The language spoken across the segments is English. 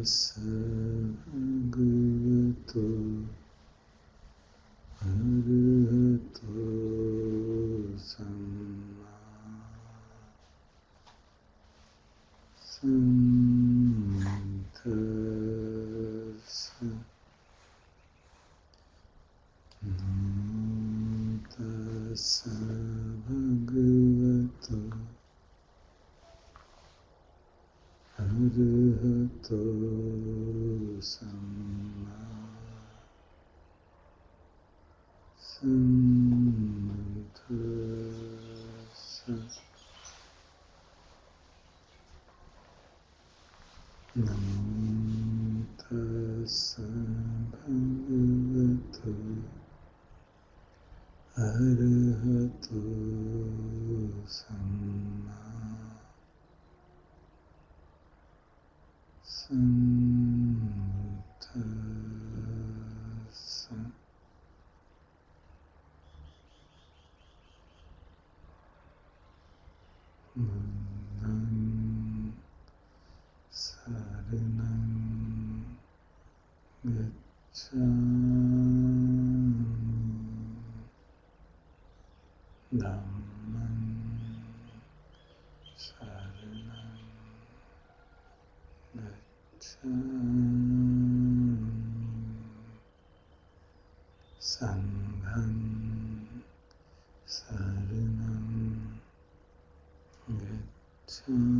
tassa bhagavato arahato samma sambuddhassa. Namo tassa bhagavato arahato samma sambuddhassa. Namo tassa bhagavato arahato samma sambuddhassa. Buddham saranam gacchami, dhammam saranam gacchami, sangham saranam gacchami.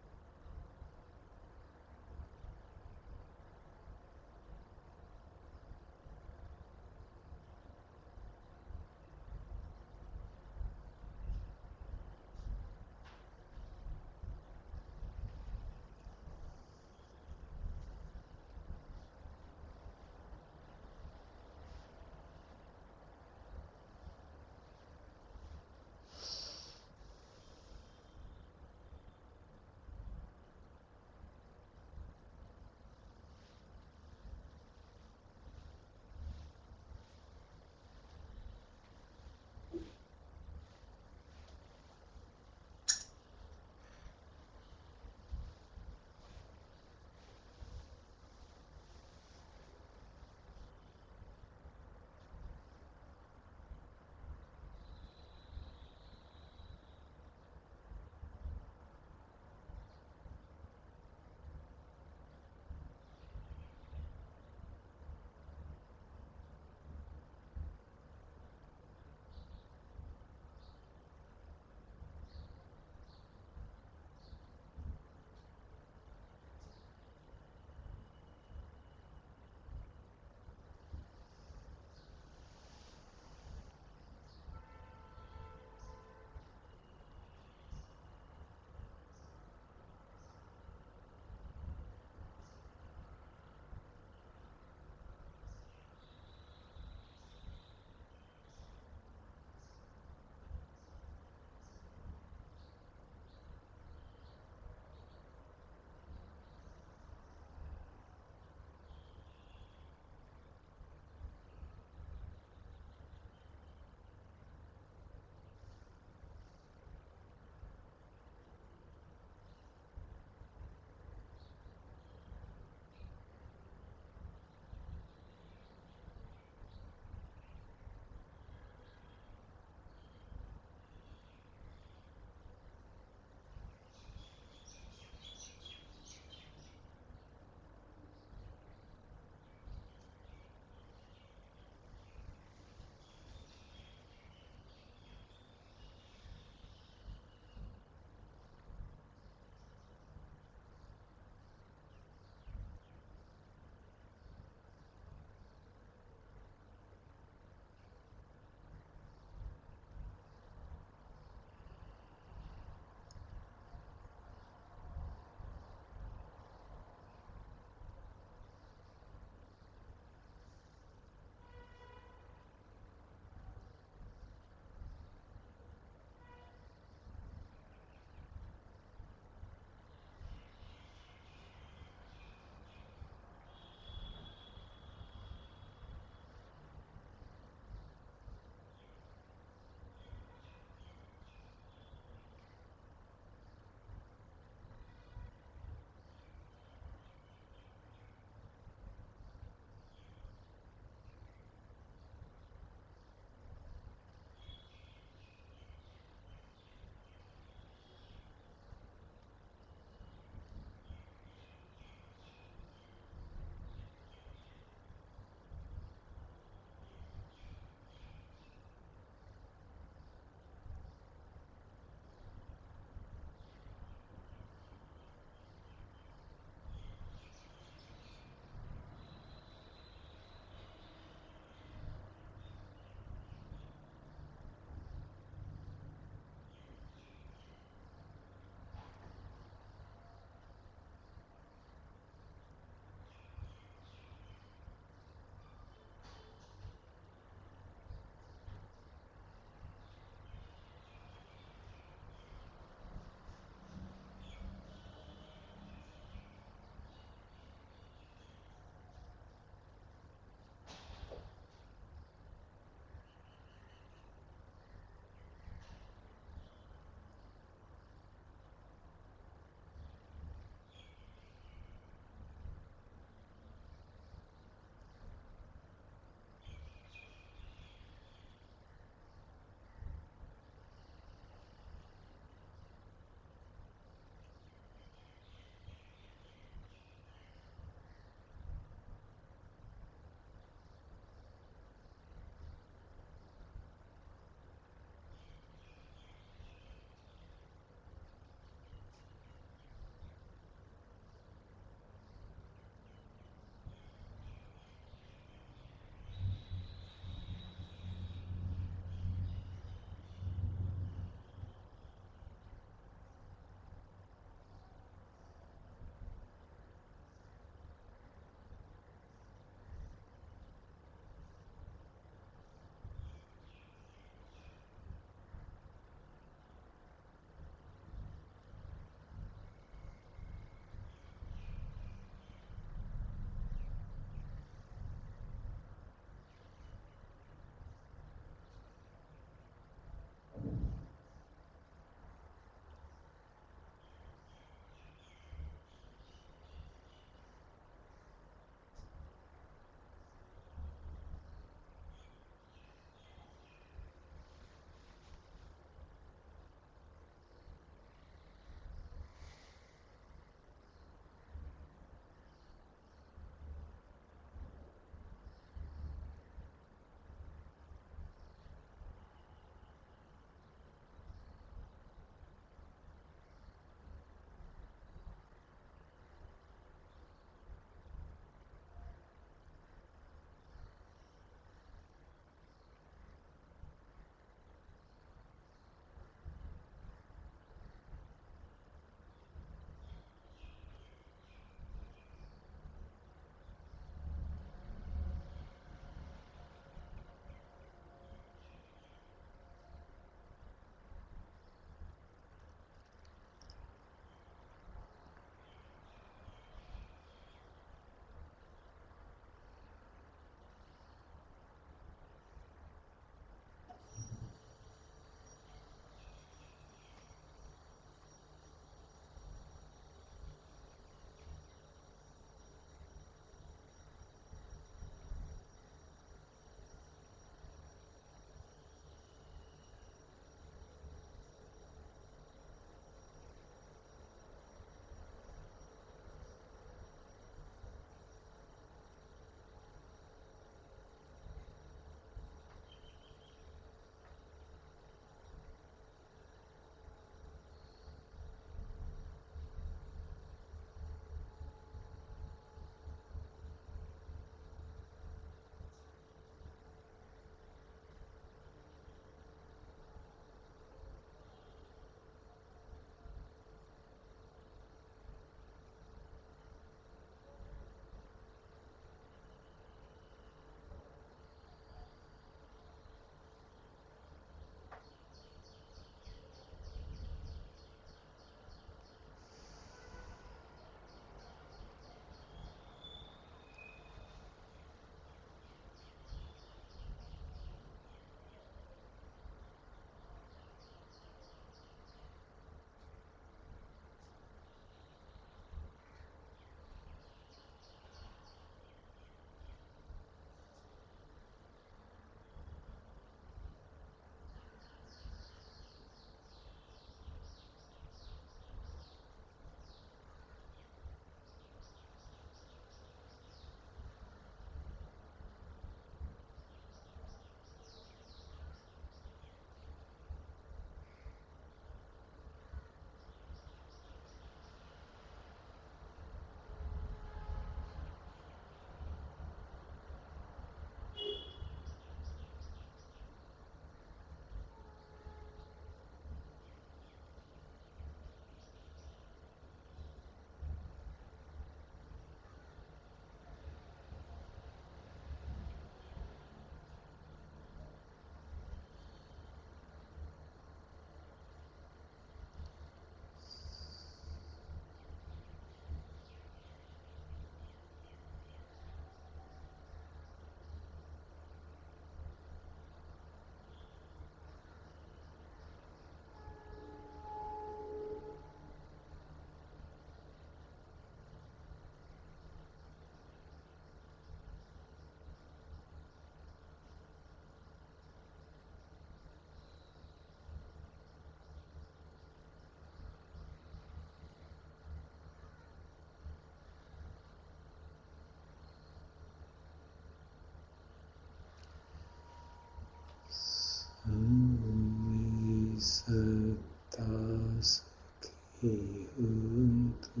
Ihuntu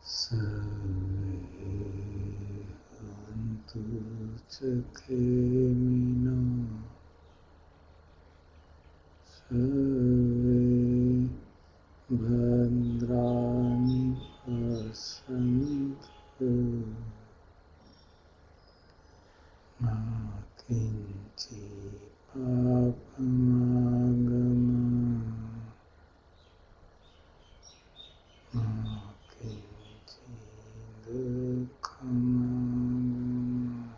Sarve Hantu Chakemino Sarve Bhadrani Pasantu Ma Kinchi Papamagama Ma Kinchi Dukhamagama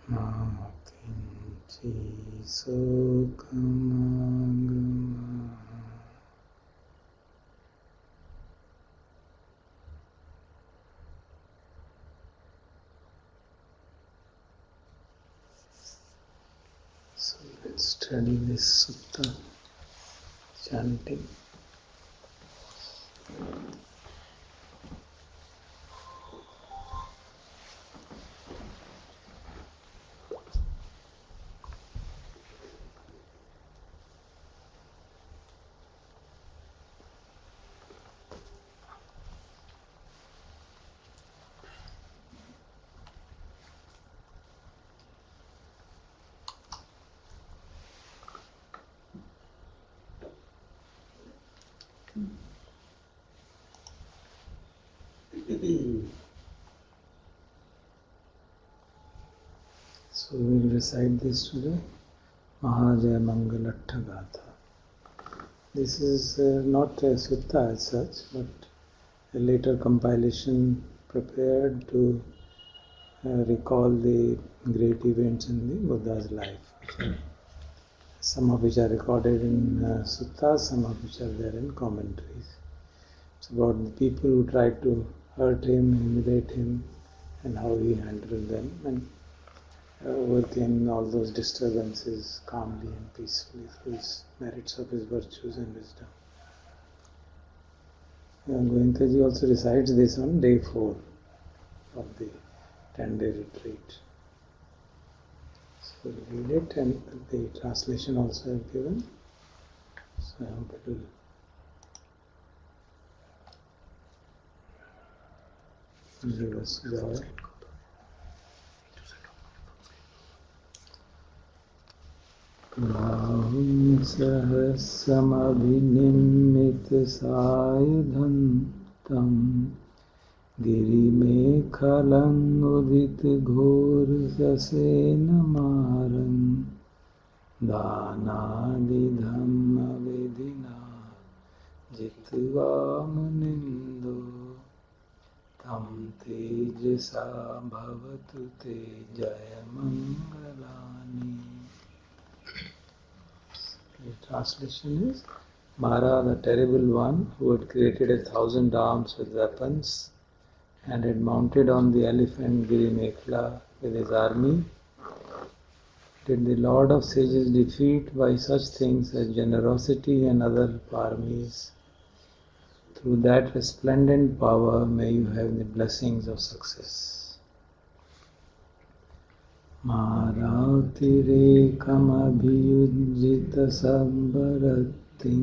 Ma Kinchi Sukhamagama So let's study this sutta chanting. So we will recite this today, Mahajaya Mangalattha Gatha. This is not a sutta as such, but a later compilation prepared to recall the great events in the Buddha's life. Some of which are recorded in suttas, some of which are there in commentaries. It's about the people who tried to hurt him, humiliate him, and how he handled them, and overcame all those disturbances calmly and peacefully through his merits of his virtues and wisdom. Goenkaji also recites this on day 4 of the 10-day retreat. So we'll read it, and the translation also I have given. So I hope it will give us joy. Rahum sahasramabhinimit sayadhantam girimekhalang udit ghor sasena maram dhanadi dhamma vedina jitvamunindo tam tejasa bhavatu te jayamangalani. The translation is, Mara, the terrible one, who had created 1,000 arms with weapons and had mounted on the elephant Girimekla with his army, did the Lord of Sages defeat by such things as generosity and other paramis. Through that resplendent power, may you have the blessings of success. Maratirekam sabbaratim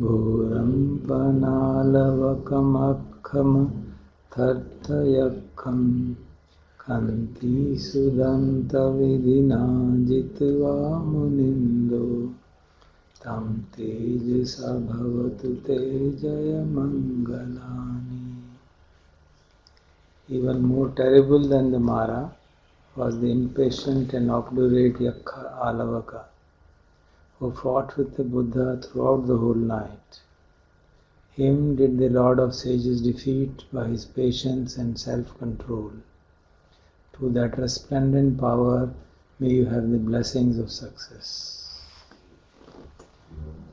ghoram panalavakam akkham thartayakkham kanti sudanta vidina jitva munindo tam tejasa bhavatu te jaya mangalani. Even more terrible than the Mara was the impatient and obdurate Yakha Alavaka, who fought with the Buddha throughout the whole night. Him did the Lord of Sages defeat by his patience and self-control. To that resplendent power, may you have the blessings of success.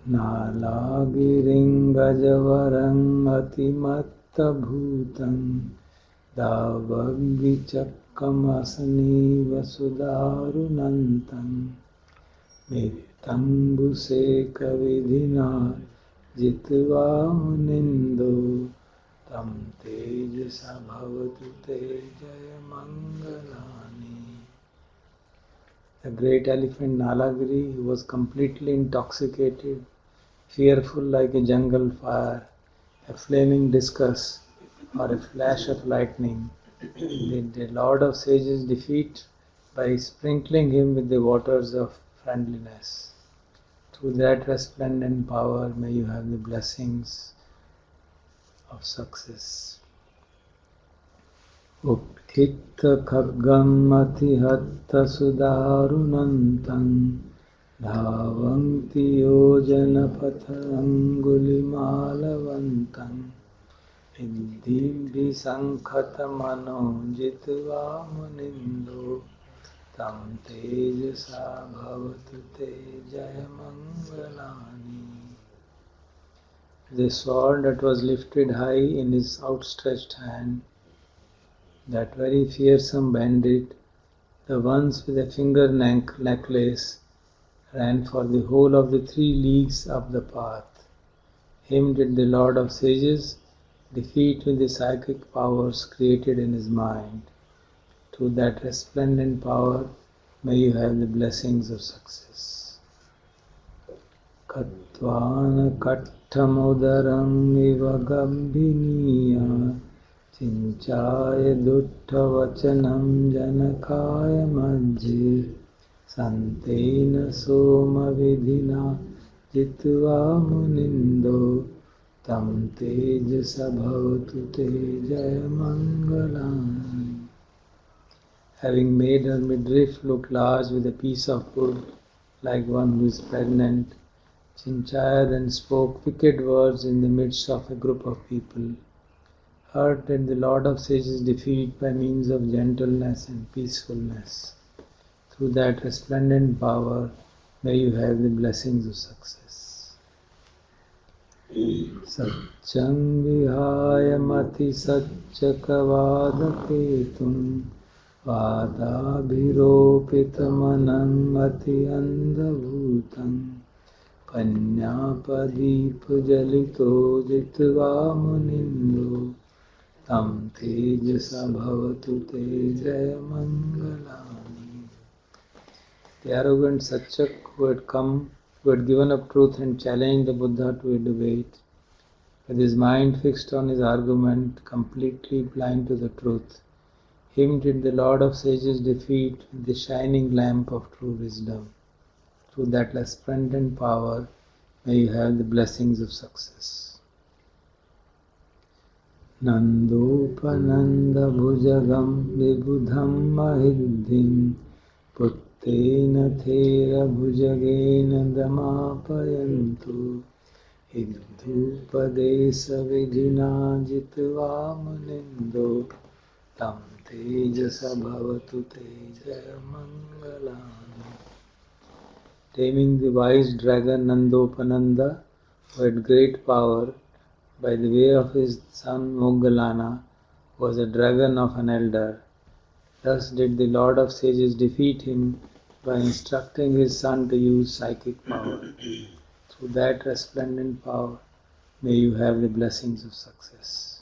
Nalagiring Gajavarang Atimatta Bhutam Davagvichakkam Vasudarunantam Mitambuseka Vidhina Jitva Munindo Tam Tejasa Bhavatu Te Jaya Mangalani. The great elephant Nalagiri, who was completely intoxicated, fearful like a jungle fire, a flaming discus, or a flash of lightning, did the Lord of Sages defeat by sprinkling him with the waters of friendliness. Through that resplendent power, may you have the blessings of success. Ukhitta khaggam atihatta sudarunantam dhavanti yojana pathangulimalavantam Viddhim visankhatamano jitva munindo tam tejasa bhavatu te jayamangalani. The sword that was lifted high in his outstretched hand, that very fearsome bandit, the ones with a finger necklace, ran for the whole of the 3 leagues up the path. Him did the Lord of Sages defeat with the psychic powers created in his mind. Through that resplendent power, may you have the blessings of success. Katvana katthamudaram iva gambhiniya Chinchaya dutta vachanam janakaya majje Santena soma vidhina jitva munindo Tam tejasa bhavatu te jayamangalani. Having made her midriff look large with a piece of wood, like one who is pregnant, Chinchaya then spoke wicked words in the midst of a group of people. Her did the Lord of Sages defeat by means of gentleness and peacefulness. Through that resplendent power, may you have the blessings of success. Satcham vihaya mati satchakavadaketum Vadabhiropitamanam ati andabhutam Panyapadipajalito jitva munindo Tam tejasa bhavatu te jayamangalani. The arrogant Satchak who had given up truth and challenged the Buddha to a debate, with his mind fixed on his argument, completely blind to the truth, him did the Lord of Sages defeat with the shining lamp of true wisdom. Through that resplendent power, may you have the blessings of success. Nandopananda bhujagam vibudham mahiddhim Puttena thera bhujagena damapayantu Iddhupadesa vidhina jitva munindo Tam tejasa bhavatu te jayamangalani. Taming the wise dragon Nandopananda, who had great power, by the way of his son Moggallana, who was a dragon of an elder. Thus did the Lord of Sages defeat him by instructing his son to use psychic power. Through that resplendent power, may you have the blessings of success.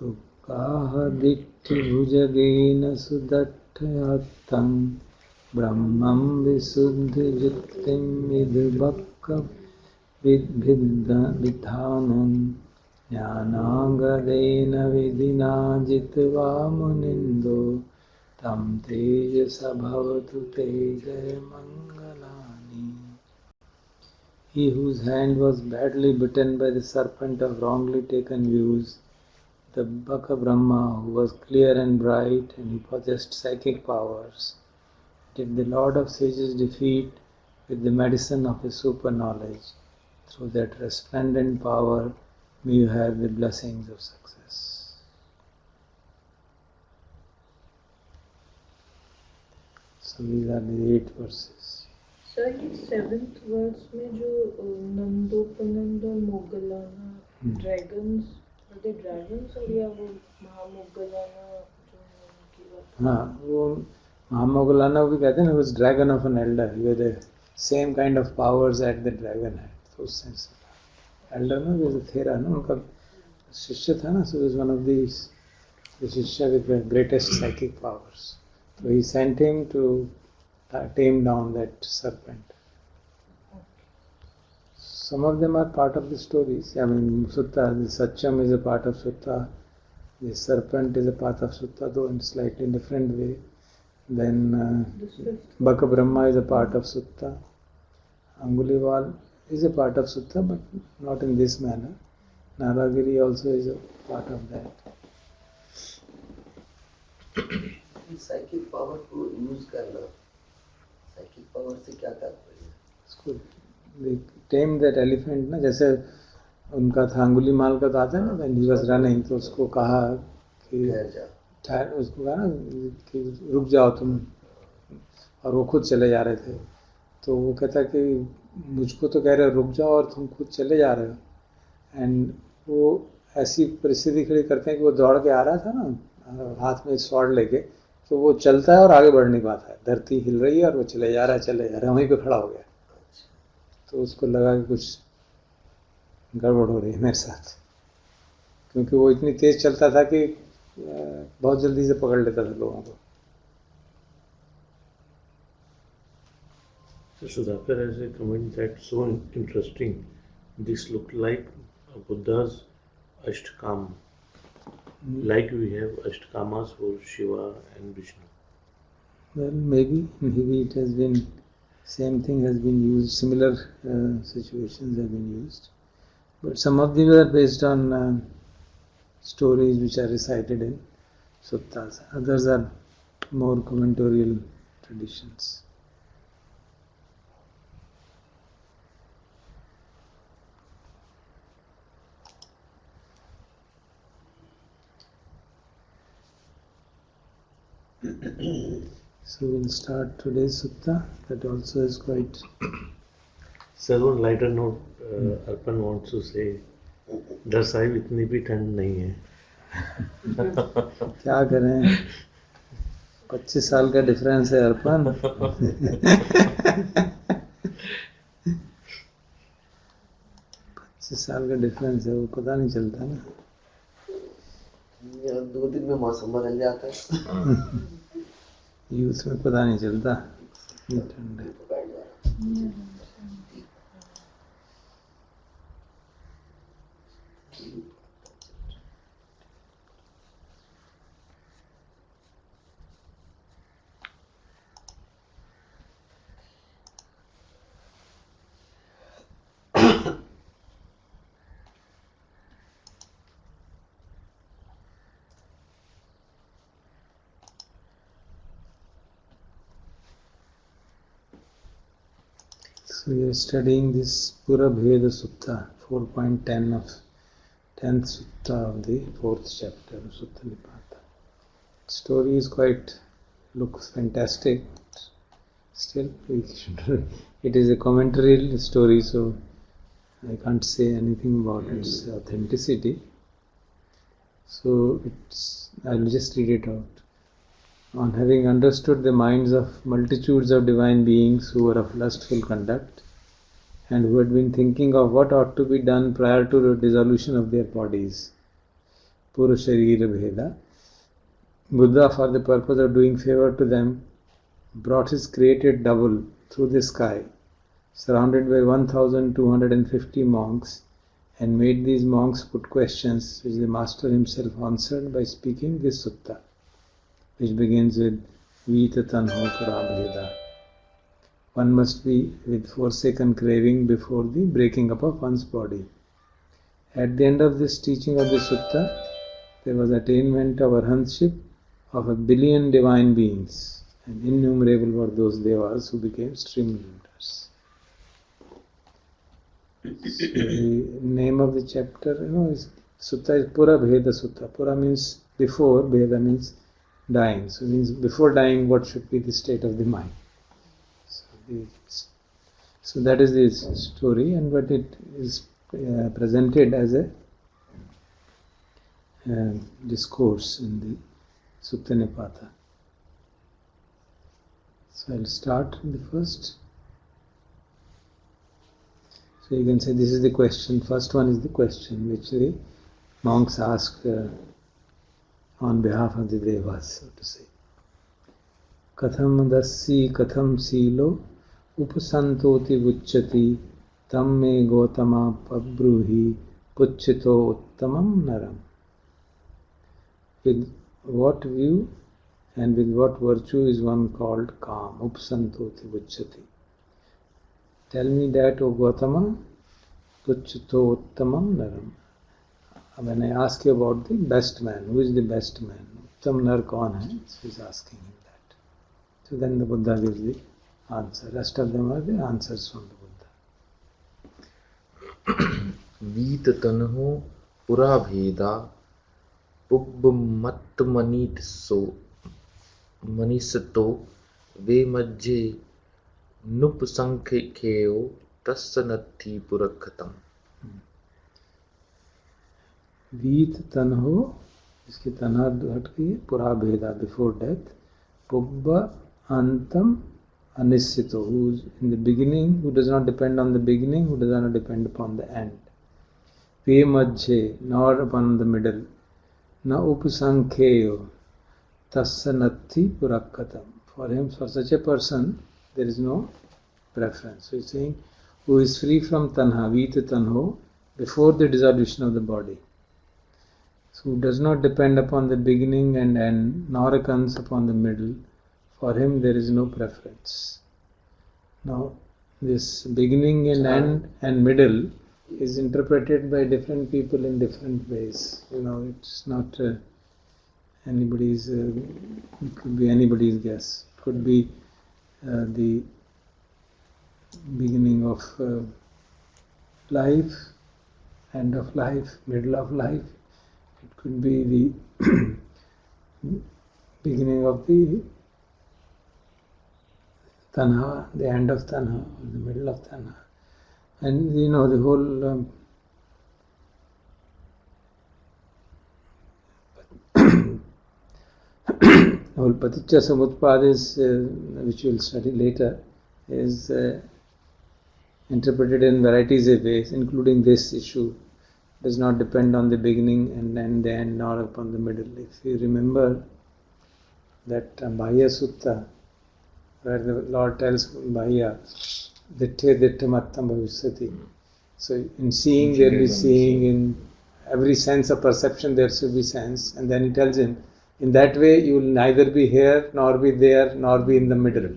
Dukkaha ditti bhujagena sudatthayatam Brahmam visuddhi jittim vidbhakka vidhanam Jnanagadena vidhina jitva munindo Tam tejasa bhavatu te jayamangalani. He whose hand was badly bitten by the serpent of wrongly taken views, the Bhaka Brahma, who was clear and bright and who possessed psychic powers, did the Lord of Sages defeat with the medicine of his super knowledge. Through that resplendent power, may you have the blessings of success. So these are the 8 verses. Sir, ये 7th verse में जो नंदोपनंद और मोगलाना dragons, are they dragons or या वो महामोगलाना जो उनकी बात? हाँ, वो महामोगलाना भी कहते हैं ना, was dragon of an elder. He had the same kind of powers that the dragon had. Those sense. Elder ना, was a thera ना, उनका शिष्य था ना, so he was one of these, the shishya with the greatest psychic powers. So he sent him to tame down that serpent. Some of them are part of the stories. I mean, Sutta, the Satcham is a part of Sutta. The serpent is a part of Sutta, though in slightly different way. Then Baka Brahma is a part of Sutta. Anguliwal is a part of Sutta, but not in this manner. Naragiri also is a part of that. Psychic power को use करना, psychic power से क्या तात्पर्य है? उसको टेम that elephant ना, जैसे उनका था अंगुलीमाल का तो आता है ना, व्हेन ही वाज रनिंग, तो उसको कहा कि उसको कहा ना कि रुक जाओ तुम, और वो खुद चले जा रहे थे, तो वो कहता कि मुझको तो कह रहे हो रुक जाओ और तुम खुद चले जा रहे हो. एंड वो ऐसी परिस्थिति खड़ी करते हैं कि वो दौड़ के आ रहा था ना हाथ में स्वॉर्ड लेके, तो वो चलता है और आगे बढ़ नहीं पाता है, धरती हिल रही है और वो चले जा रहा है, वहीं पे खड़ा हो गया. तो उसको लगा कि कुछ गड़बड़ हो रही है मेरे साथ, क्योंकि वो इतनी तेज चलता था कि बहुत जल्दी से पकड़ लेता था लोगों को. So Sudhakar has a comment that's so interesting. This looked like Buddha's Ashtakam, like we have Ashtakamas for Shiva and Vishnu. Well, maybe it has been, same thing has been used, similar situations have been used. But some of them are based on stories which are recited in suttas. Others are more commentatorial traditions. So we'll start today's sutta. That also is quite. Sir, on lighter note, Arpan wants to say, दर साहिब इतनी भी ठंड नहीं है. क्या करें, 25 साल का difference है अर्पण. 25 साल का डिफरेंस है, वो पता नहीं चलता ना. 2 दिन में मौसम बदल जाता है. यूथ में पता नहीं चलता इतनी ठंड है. So we are studying this Pura Bheda Sutta, 4.10 of 10th Sutta of the 4th chapter of Sutta Nipata. Story is looks fantastic. Still, it is a commentary story, so I can't say anything about its authenticity. So I'll just read it out. On having understood the minds of multitudes of divine beings who were of lustful conduct, and who had been thinking of what ought to be done prior to the dissolution of their bodies, Pura Sharira Bheda, Buddha, for the purpose of doing favor to them, brought his created double through the sky, surrounded by 1250 monks, and made these monks put questions which the Master himself answered by speaking this sutta, which begins with Vita Tanho Parabheda. One must be with forsaken craving before the breaking up of one's body. At the end of this teaching of the sutta, there was attainment of arhantship of 1 billion divine beings, and innumerable were those devas who became stream leaders. So the name of the chapter, is sutta is Pura Bheda Sutta. Pura means before, Bheda means dying. So it means before dying, what should be the state of the mind. So that is the story, and but it is presented as a discourse in the Sutta Nipata. So I'll start the first. So you can say this is the question. First one is the question which the monks ask on behalf of the devas, so to say. Katham dassi katham silo upasantoti vucchati tam me Gautama pabruhi puchito uttamam naram. With what view and with what virtue is one called calm? Upasantoti vucchati. Tell me that, O Gautama, puchito uttamam naram. When I ask you about the best man, who is the best man? Uttam nar kaun hai? So he's asking him that. So then the Buddha gives the answer. Rest of them are the answers from the Buddha. वीत तनहो पुरा भेदा पुब्ब मत मनीसतो वे मज्जे नुप संख्येयो तस्य नत्थि पुरखतम. वीत तनहो, इसकी तनहा हट गई, पुरा भेदा बिफोर डेथ, पुब्ब antam anisito, who is in the beginning, who does not depend on the beginning, who does not depend upon the end. Ve majhe, nor upon the middle. Na upasankheyo, tasya natti purakkatam. For him, for such a person, there is no preference. So he is saying, who is free from tanha, vita tanho, before the dissolution of the body. So who does not depend upon the beginning and end, nor comes upon the middle. For him, there is no preference. Now, this beginning and end and middle is interpreted by different people in different ways. It's not anybody's, it could be anybody's guess. It could be the beginning of life, end of life, middle of life. It could be the beginning of the tanha, the end of tanha, or the middle of tanha. And the whole whole paticca samutpad is, which we will study later, is interpreted in varieties of ways, including this issue. Does not depend on the beginning and then the end, nor upon the middle. If you remember that Bahya Sutta, where the Lord tells Bahya, Ditthe Ditthe Mattam Bhavishyati. So in seeing there will be seeing, in every sense of perception there should be sense, and then he tells him, in that way you will neither be here, nor be there, nor be in the middle.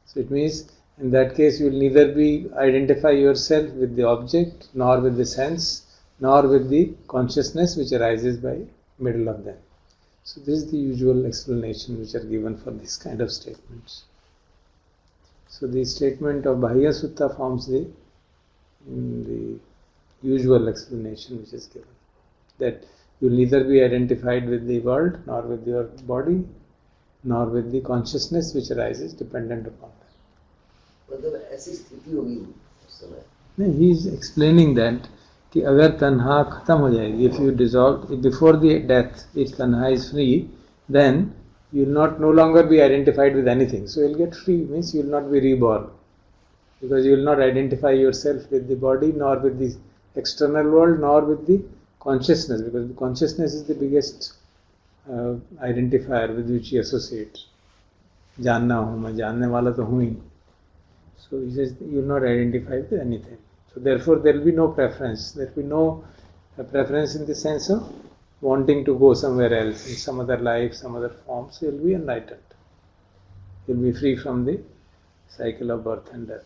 So it means, in that case you will neither identify yourself with the object, nor with the sense, nor with the consciousness which arises by middle of them. So this is the usual explanation which are given for this kind of statements. So the statement of Bahya Sutta forms the usual explanation which is given. That you will neither be identified with the world, nor with your body, nor with the consciousness which arises dependent upon that. मतलब ऐसी स्थिति होगी उस समय. No, he is explaining that कि अगर तन्हा खत्म हो जाएगी, if you dissolve before the death, if tanha is free, then you will no longer be identified with anything. So you will get free, means you will not be reborn, because you will not identify yourself with the body, nor with the external world, nor with the consciousness, because the consciousness is the biggest identifier with which you associate. जानना हूँ मैं, जानने वाला तो हूँ ही. So he says you will not identify with anything. So therefore there will be no preference. There will be no preference in the sense of wanting to go somewhere else, in some other life, some other form. So you will be enlightened. You will be free from the cycle of birth and death.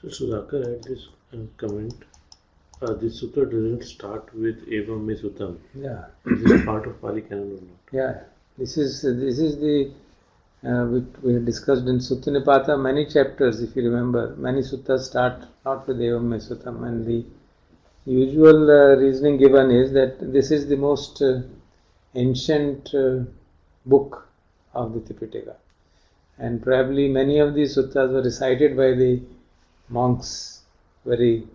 So Sudhakar had this comment. This sutta doesn't start with Evam Me Suttam. Yeah. Is this part of Pali canon or not? Yeah. This is the which we had discussed in Sutta Nipata, many chapters, if you remember. Many suttas start not with Evam Me Suttam, and the usual reasoning given is that this is the most ancient book of the Tipitaka, and probably many of these suttas were recited by the monks very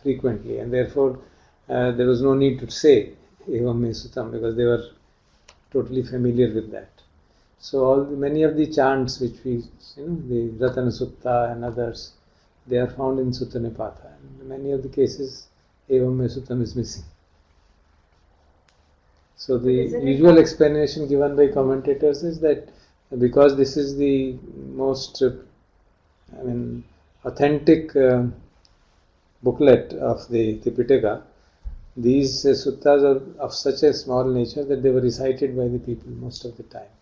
frequently, and therefore there was no need to say Evam Me Suttam, because they were totally familiar with that. So many of the chants which we, the Ratana Sutta and others, they are found in Sutta Nipata. And in many of the cases, Evam Me Suttam is missing. So the Isn't it usual not- explanation given by commentators is that because this is the most, authentic booklet of the Tipitaka, these suttas are of such a small nature that they were recited by the people most of the time.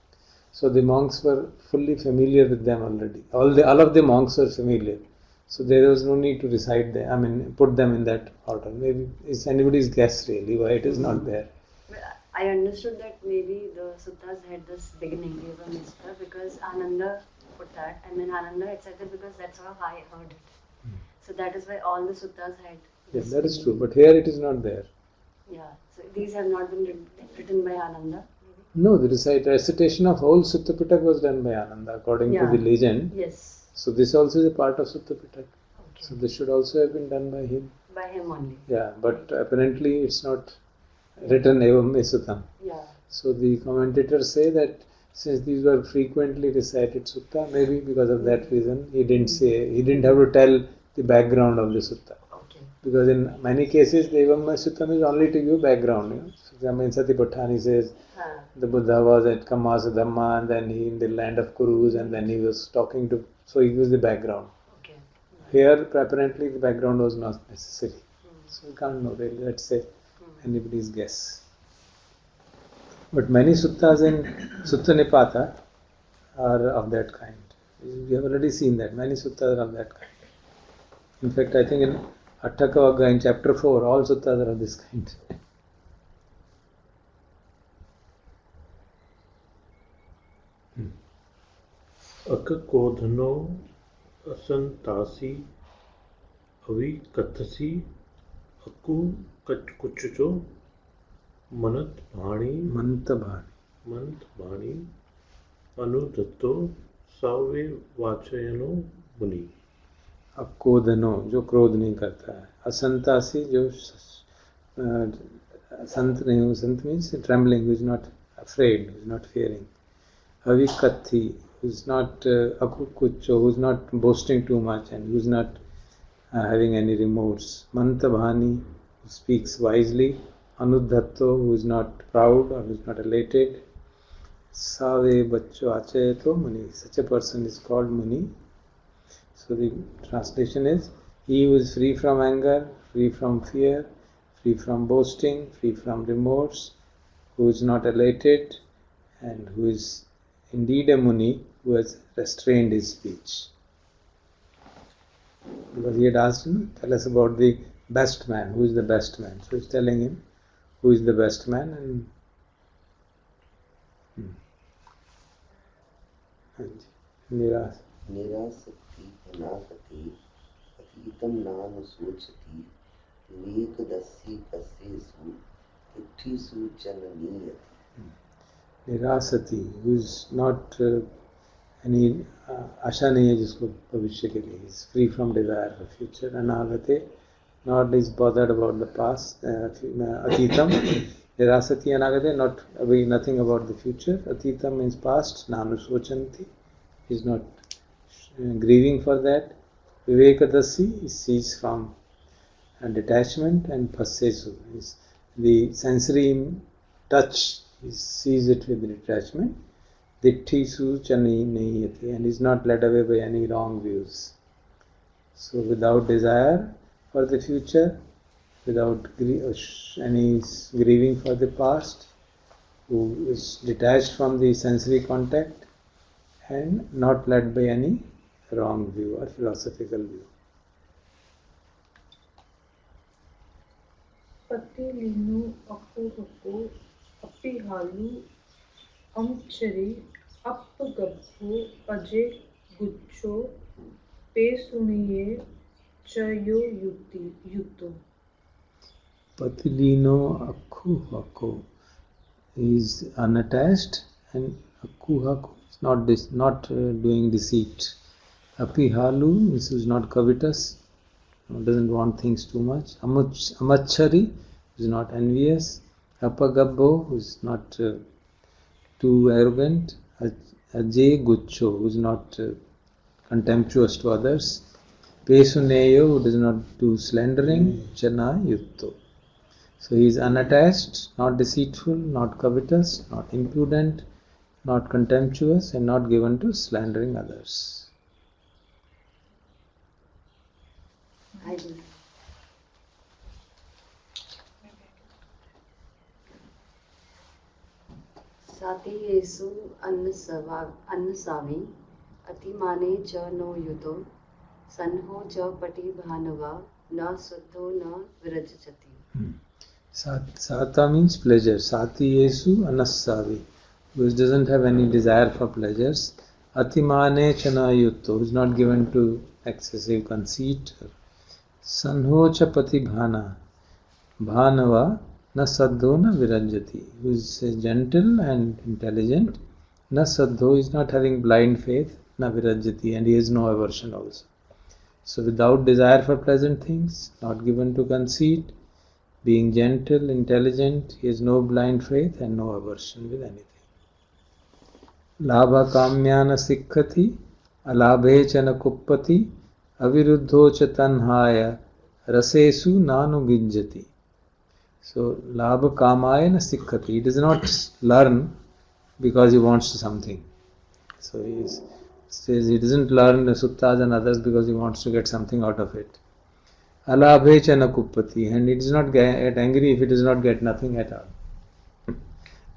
So the monks were fully familiar with them already. All of the monks were familiar. So there was no need to recite them. Put them in that order. Maybe it's anybody's guess really why it is not there. But I understood that maybe the suttas had this beginning, Eva Mista, because Ananda put that, and then Ananda had said it because that's how I heard it. So that is why all the suttas had. Yeah, this that is true. beginning. But here it is not there. Yeah, so these have not been written by Ananda. No, the recitation of whole Sutta Pitaka was done by Ananda according to Yeah. the legend. Yes, So this also is a part of Sutta Pitaka. okay. So this should also have been done by him. By him only. Yeah, but apparently it's not written Evam Esutam. Yeah. So the commentators say that since these were frequently recited sutta, maybe because of that reason he didn't have to tell the background of the sutta. Okay. Because in many cases the Evam Suttam is only to give background. For example, in Satipatthani says the Buddha was at Kamasa Dhamma and then he in the land of Kurus and then he was talking to, so he gives the background. Okay. Here apparently the background was not necessary. So we can't know really, let's say anybody's guess. But many suttas in Sutta Nipata are of that kind. We have already seen that. Many suttas are of that kind. In fact, I think in Atthakavagga in chapter 4, all suttas are of this kind. अककोधनो असंतासी अवि कथसी अकु कुचचो मनत भाणी अनुदत्तो सावे वाचयनो मुनि. अक्कोधनो जो क्रोध नहीं करता है, असंतासी जो संत नहीं हो, संत means trembling, who is not afraid, who is not fearing. Avikatti, who is not akukucho, who is not boasting too much and who is not having any remorse. Mantabhani, who speaks wisely. Anudhatto, who is not proud or who is not elated. Save baccho achayato muni, such a person is called muni. So the translation is, he who is free from anger, free from fear, free from boasting, free from remorse, who is not elated, and who is indeed a muni, who has restrained his speech. Because he had asked him, tell us about the best man, who is the best man. So he's telling him who is the best man, and निरासक्ति अनासक्ति अतीतम नाम सोचती विवेकदस्सी कस्येषु इत्थिषु चननीयति. Nirasati, who is not any asha nahi hai jisko bhavishya ke liye, is free from desire for future. Anagate, not is bothered about the past. Atitam, nirasati anagate, not away nothing about the future. Atitam means past. Nanu sochanti, is not grieving for that. Vivekadasi is ceased from detachment, and passesu is the sensory touch. He sees it with detachment. Ditthisu chani nihiyati, and is not led away by any wrong views. So without desire for the future, without any grieving for the past, who is detached from the sensory contact and not led by any wrong view or philosophical view. Pati lino appo happo appi halu amchari appagabho aje guccho pe suniye chayo yuto. Patilino Akkuhako is unattached, and Akkuhako is not doing deceit. Apihalu is not covetous, doesn't want things too much. Amachari is not envious. Apagabbo is not too arrogant. Ajay Guccho, who is not contemptuous to others. Pesuneyo, who does not do slandering. Chana Yutto. So he is unattached, not deceitful, not covetous, not impudent, not contemptuous, and not given to slandering others. I do. Sati Yesu Annasavi Atimane cha no yuto Sanho cha pati bhanava na suddho na virajachati. Sata means pleasure. Sati Yesu Anassavi, who doesn't have any desire for pleasures. Atimane chana yutto, who is not given to excessive conceit. Sanho cha pati bhanava na saddho na virajati, who is gentle and intelligent. Na saddho is not having blind faith, na virajati, and he has no aversion also. So without desire for pleasant things, not given to conceit, being gentle, intelligent, he has no blind faith and no aversion with anything. Labha kamyana sikkhati, alabhe chana kuppati, aviruddho cha tanhaya, rasesu nanu ginjati. So, labha kamaya na sikkhati. He does not learn because he wants something. So, he says he doesn't learn the suttas and others because he wants to get something out of it. Alabhe chana kuppati, and he does not get angry if he does not get nothing at all.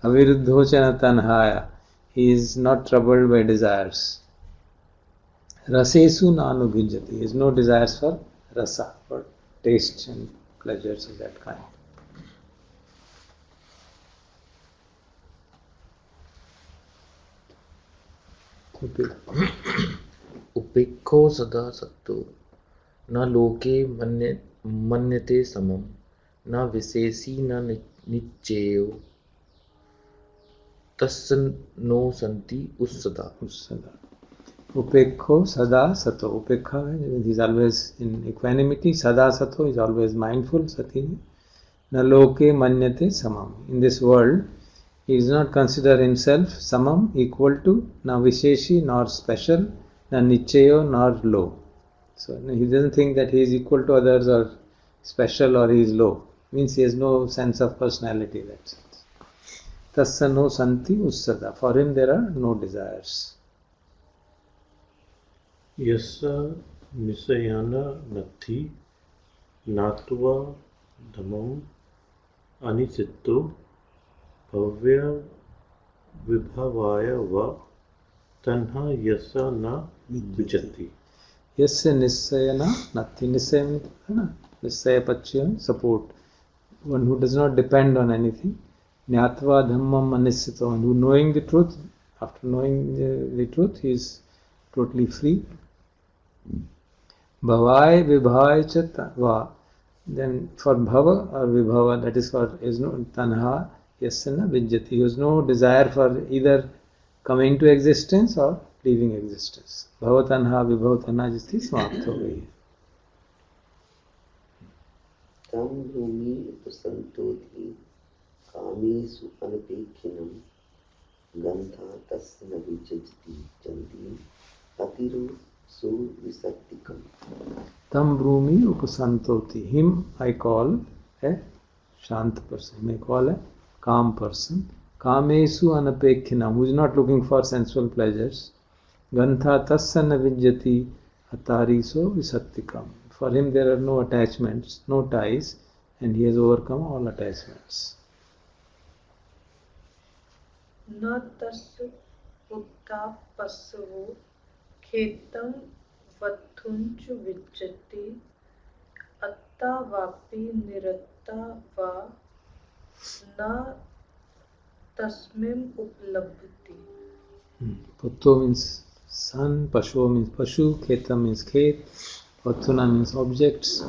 Aviruddho chana tanhaya, he is not troubled by desires. Rasesu nanu ginjati, he has no desires for rasa, for taste and pleasures of that kind. उपेक्षो सदा सत्तो न लोके मन्यते समम न विशेषी न निश्चयो तस्य no संति उस्सदा. Upekho sada sato. Upekha is always in equanimity. Sada sato is always mindful. Sati. Na loke manyate samam. In this world, he does not consider himself samam, equal to, na visheshi, nor special, na nichayo, nor low. So he doesn't think that he is equal to others or special or he is low. Means he has no sense of personality. That's it. Tasya no santi ussada. For him there are no desires. Yassa nisayana nathi natva dhamam anicitto bhavya vibhavaya va tanha yassa na vijati. Yasya nisayana nati. Nisaya pachya, support. One who does not depend on anything. Jnatva dhammam anisito. And who knowing the truth, after knowing the truth, he is totally free. Bhavai vibhavai cha. Then for bhava or vibhava, that is for is no tanha yasana vijjati. He has no desire for either coming to existence or leaving existence. Bhava tanha vibhava tanha jisti समाप्त हो गई. tam brumi upasantoti kamesu anapekhinam gantha tasya vijjati chanti patiru su visattikam. Tam brumi upasantoti. Him I call a shant person. I call a calm person. Kamesu anapekhinam, who is not looking for sensual pleasures. Gantha tasya vijjati atariso visattikam. For him there are no attachments, no ties, and he has overcome all attachments. न तस्य उत्तापस्सवो खेतं वथुञ्च विच्यते अत्ता वापि निरत्ता वा न तस्मिन् उपलभ्यते. Putto means son, Pashu means Pashu, Kheta means Khet, Vathuna means objects.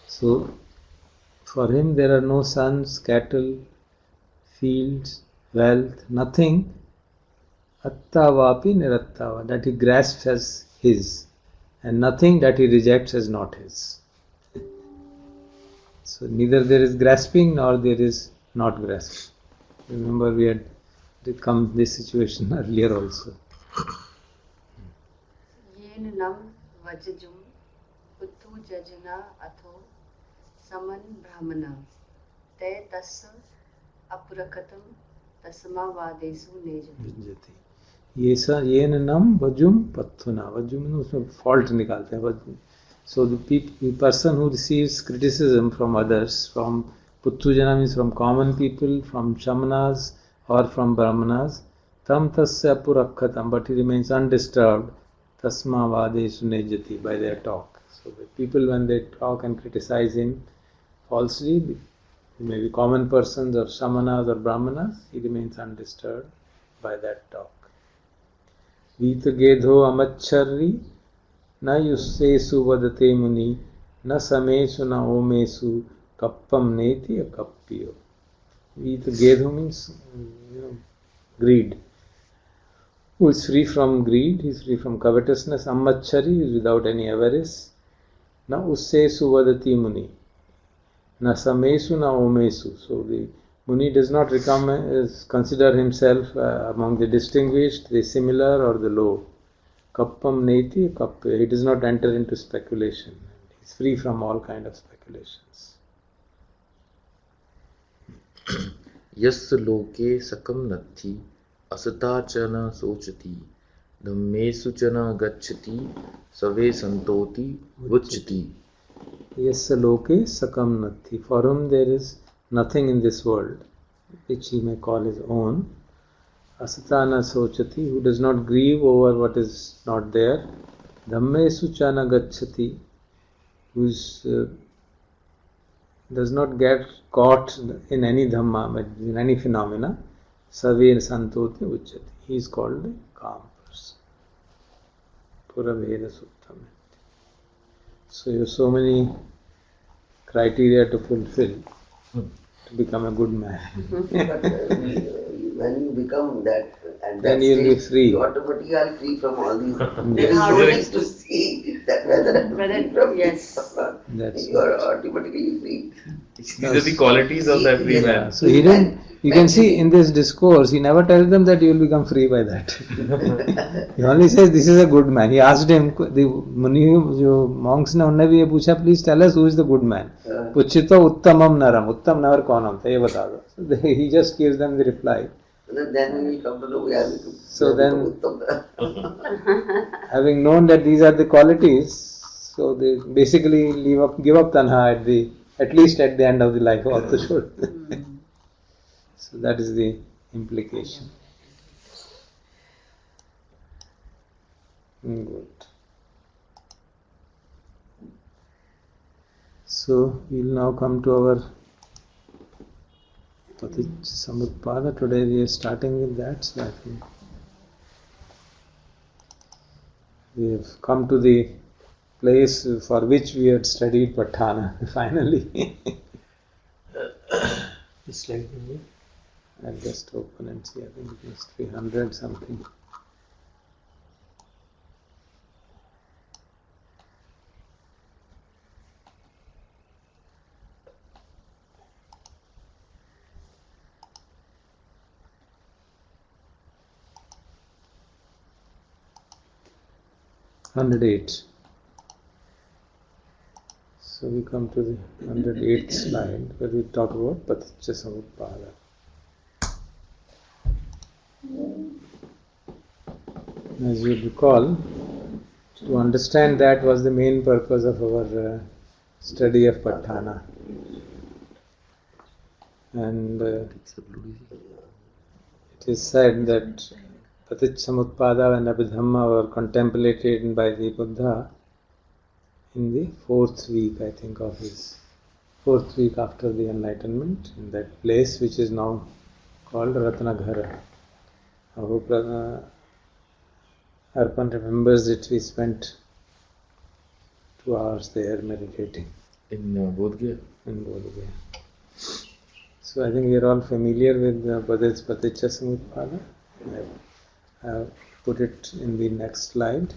So, for him there are no sons, cattle, fields, wealth, nothing. Attavapi nirattava, that he grasps as his, and nothing that he rejects as not his. So, neither there is grasping nor there is not grasping. Remember, we had come this situation earlier also. Yen nam vajajum uttu jajana atho saman brahmana te tassa apurakatam tasmavadesu nejati. जाति ये सा ये नम वजुम पत्थुना वजुम में उसमें fault निकालते हैं वजुम. So the person who receives criticism from others, from Puttujana means from common people, from Shamanas or from Brahmanas, tam tasya purakhatam, but he remains undisturbed, tasma vadeshu nejati, by their talk. So the people, when they talk and criticize him falsely, maybe common persons or Shamanas or Brahmanas, he remains undisturbed by that talk. Vita gedho amacharri न युस्सेषु वदते मुनि न समेषु न ओमेषु kappam neti akappyo. Gedho means greed. Who is free from greed, he is free from covetousness. Ammachari is without any avarice. Na ussesu vadati muni. Na samesu na omesu. So the Muni does not consider himself among the distinguished, the similar or the low. Kappam neti kappya. He does not enter into speculation. He is free from all kind of speculations. यस्य लोके सकम नत्थि असता च न सोचति धम्मेषु च न गच्छति सवे संतोति उच्चति. Yasya loke sakam natti. For whom there is nothing in this world which he may call his own. Asatana sochati, who does not grieve over what is not there. Dhammesu chana gacchati, who does not get caught in any dhamma, in any phenomena. Save santoti uchati. He is called a calm person. Pura Veda Sutta. So you have so many criteria to fulfill to become a good man. When you become that, and Then that you will be state, free. you automatically are free from all these. There is no need to see that whether I'm free from yes. this or not. That's You are automatically free. These are the qualities of the free man. So he didn't. You can see in this discourse, he never tells them that you will become free by that. He only says this is a good man. He asked him, the Muni, जो monks ने उन्हें भी ये पूछा, please tell us who is the good man. पुच्छितो उत्तमम नरम. उत्तम नर कौन होता है ये बता दो. So he just gives them the reply. Then we will come to know we are become. So then, having known that these are the qualities, so they basically give up tanha at least at the end of the life also should. So that is the implication. Good. So we will now come to our Paticca Samutpada. Today we are starting with that. So I think we have come to the place for which we had studied Patthana finally. It's like I'll just open and see. I think it was 300 something. (108). So we come to the 108th slide where we talk about Paticca Samutpada. As you recall, to understand that was the main purpose of our study of Patthana. And it is said that Paticca Samutpada and Abhidhamma were contemplated by the Buddha in the 4th week, I think, of his 4th week after the enlightenment, in that place which is now called Ratnaghara. I hope Arpan remembers it. We spent 2 hours there meditating. In Bodh Gaya? In Bodh Gaya. So I think we are all familiar with Paticca Samutpada. I have put it in the next slide.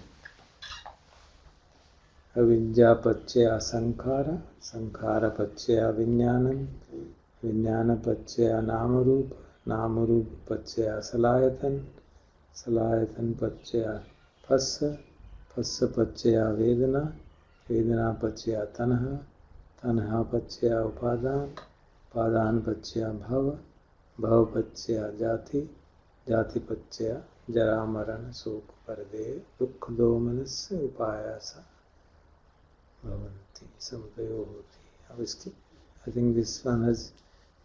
Avidya Paccaya Sankhara, Sankhara Paccaya Vijnanam, Vijnana Paccaya Namarupa, Namarupa Paccaya Salayatan, Salayatan Paccaya Phassa, Phassa Paccaya Vedana, Vedana Paccaya Tanha, Tanha Paccaya Upadan, पादानपच्चया भव, भवपच्चया जाति, जातिपच्चया जरा मरण शोक परदेय, दुख दोमनस्य उपायासा भवन्ति, संपयो होती. अब इसकी I think this one has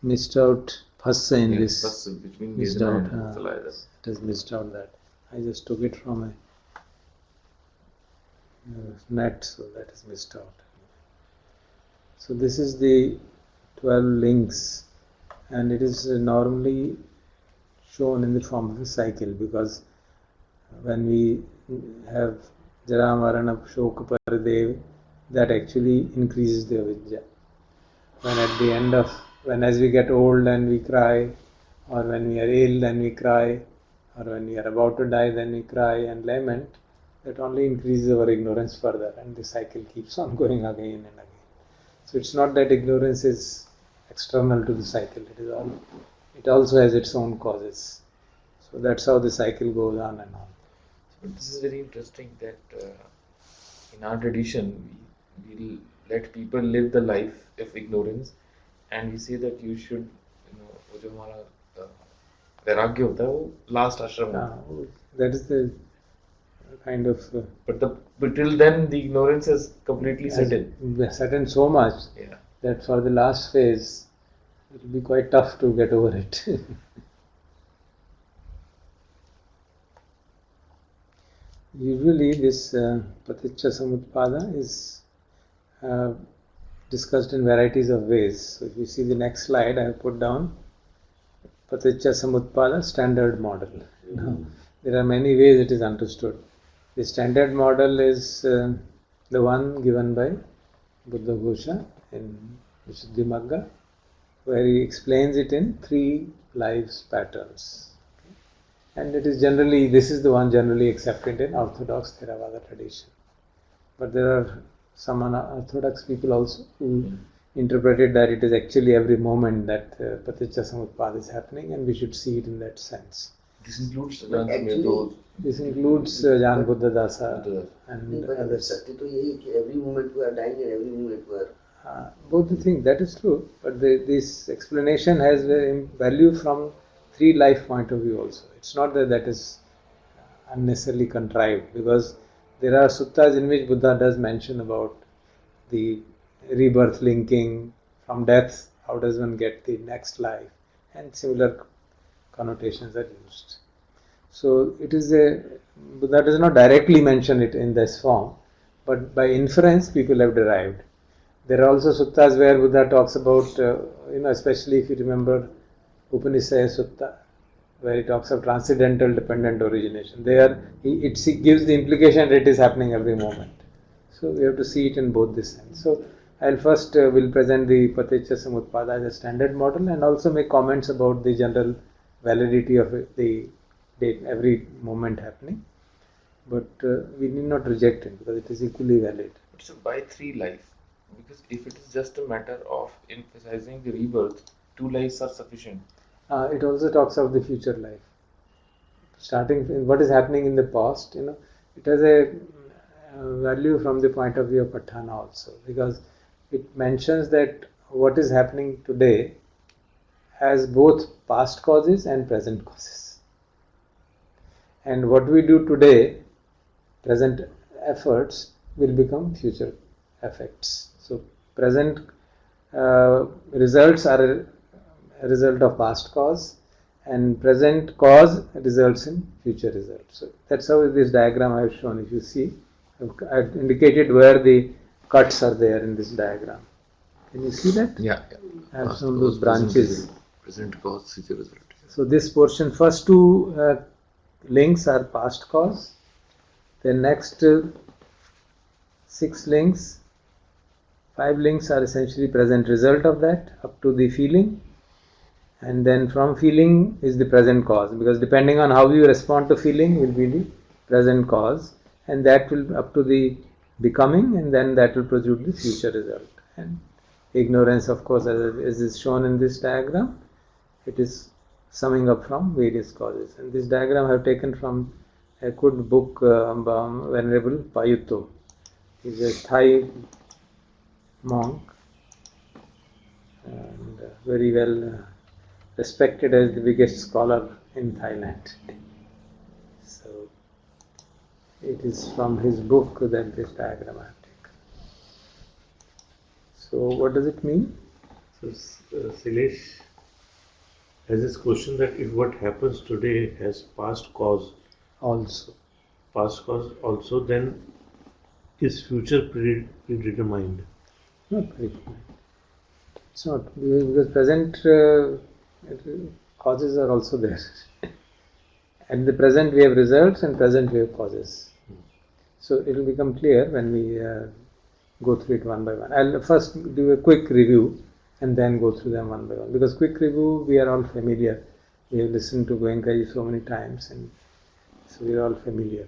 missed out first in this. between Missed Vedana out. and Salayada. It has missed out that. I just took it from a net, so that is missed out. So this is the 12 links, and it is normally shown in the form of a cycle, because when we have Jara Marana Shoka Paradev, that actually increases the avidya. When at the end of, when as we get old and we cry, or when we are ill then we cry, or when we are about to die then we cry and lament, that only increases our ignorance further, and the cycle keeps on going again and again. So it's not that ignorance is external to the cycle, it also has its own causes. So that's how the cycle goes on and on. But this is very interesting that in our tradition we let people live the life of ignorance, and we say that you should, वो जो हमारा वैराग्य होता है वो last ashram होता है. That is the kind of But till then the ignorance has completely set in. Set in so much that for the last phase it will be quite tough to get over it. Usually this Paticca Samutpada is discussed in varieties of ways. So if you see the next slide, I have put down Paticca Samutpada standard model. Now, there are many ways it is understood. The standard model is the one given by Buddha Ghosha in Visuddhimagga, where he explains it in 3 lives patterns. And it is generally, this is the one generally accepted in Orthodox Theravada tradition. But there are some unorthodox people also who interpreted that it is actually every moment that Paticca Samutpada is happening, and we should see it in that sense. This includes This includes Jan Buddha Dasa and others. सत्य तो यही है कि every moment we are dying and every moment we are. Both the things, that is true, but this explanation has value from 3 life point of view also. It's not that that is unnecessarily contrived, because there are suttas in which Buddha does mention about the rebirth linking from death, how does one get the next life, and similar connotations are used. So it is Buddha does not directly mention it in this form, but by inference people have derived. There are also suttas where Buddha talks about, especially if you remember Upanishad Sutta, where he talks of transcendental dependent origination. There it gives the implication that it is happening every moment. So we have to see it in both this sense. So I'll first will present the Paticca Samutpada as a standard model, and also make comments about the general validity of the every moment happening. But we need not reject it, because it is equally valid. But so why 3 lives? Because if it is just a matter of emphasizing the rebirth, 2 lives are sufficient. It also talks of the future life. Starting in what is happening in the past, it has a value from the point of view of Patthana also, because it mentions that what is happening today has both past causes and present causes. And what we do today, present efforts, will become future effects. So present results are a result of past cause, and present cause results in future results. So that's how this diagram I have shown. If you see, I've indicated where the cuts are there in this diagram. Can you see that? Yeah. I have shown those branches. Present cause, future result. So this portion, first 2 links are past cause. The next 6 links, 5 links are essentially present result of that, up to the feeling. And then from feeling is the present cause, because depending on how you respond to feeling will be the present cause, and that will up to the becoming, and then that will produce the future result. And ignorance, of course, as is shown in this diagram, it is summing up from various causes. And this diagram I have taken from a good book by Venerable Payutto. He is a Thai monk, and very well respected as the biggest scholar in Thailand. So it is from his book that this diagram I have taken. So what does it mean? So Silesh has this question that if what happens today has past cause, then is future predetermined? Not predetermined. It's not, because present causes are also there. At the present we have results and present we have causes. So it will become clear when we go through it one by one. I'll first do a quick review and then go through them one by one. Because quick review we are all familiar. We have listened to Goenkaji so many times and so we are all familiar.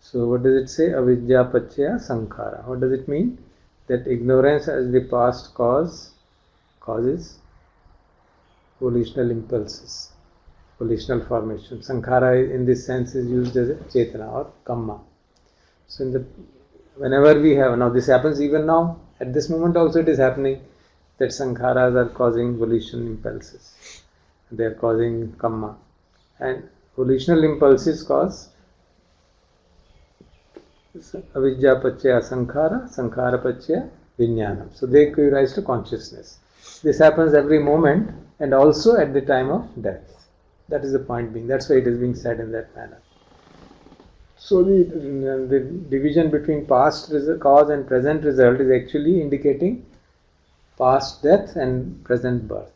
So what does it say? Avidya Pachya Sankhara. What does it mean? That ignorance as the past causes volitional impulses, volitional formation. Sankhara in this sense is used as a chetana or kamma. So whenever we have, now this happens even now, at this moment also it is happening, that sankharas are causing volitional impulses. They are causing kamma. And volitional impulses cause avidya pachya sankhara, sankhara pachya vijnanam. So they give rise to consciousness. This happens every moment and also at the time of death. That is the point being. That's why it is being said in that manner. So the division between past cause and present result is actually indicating past death and present birth.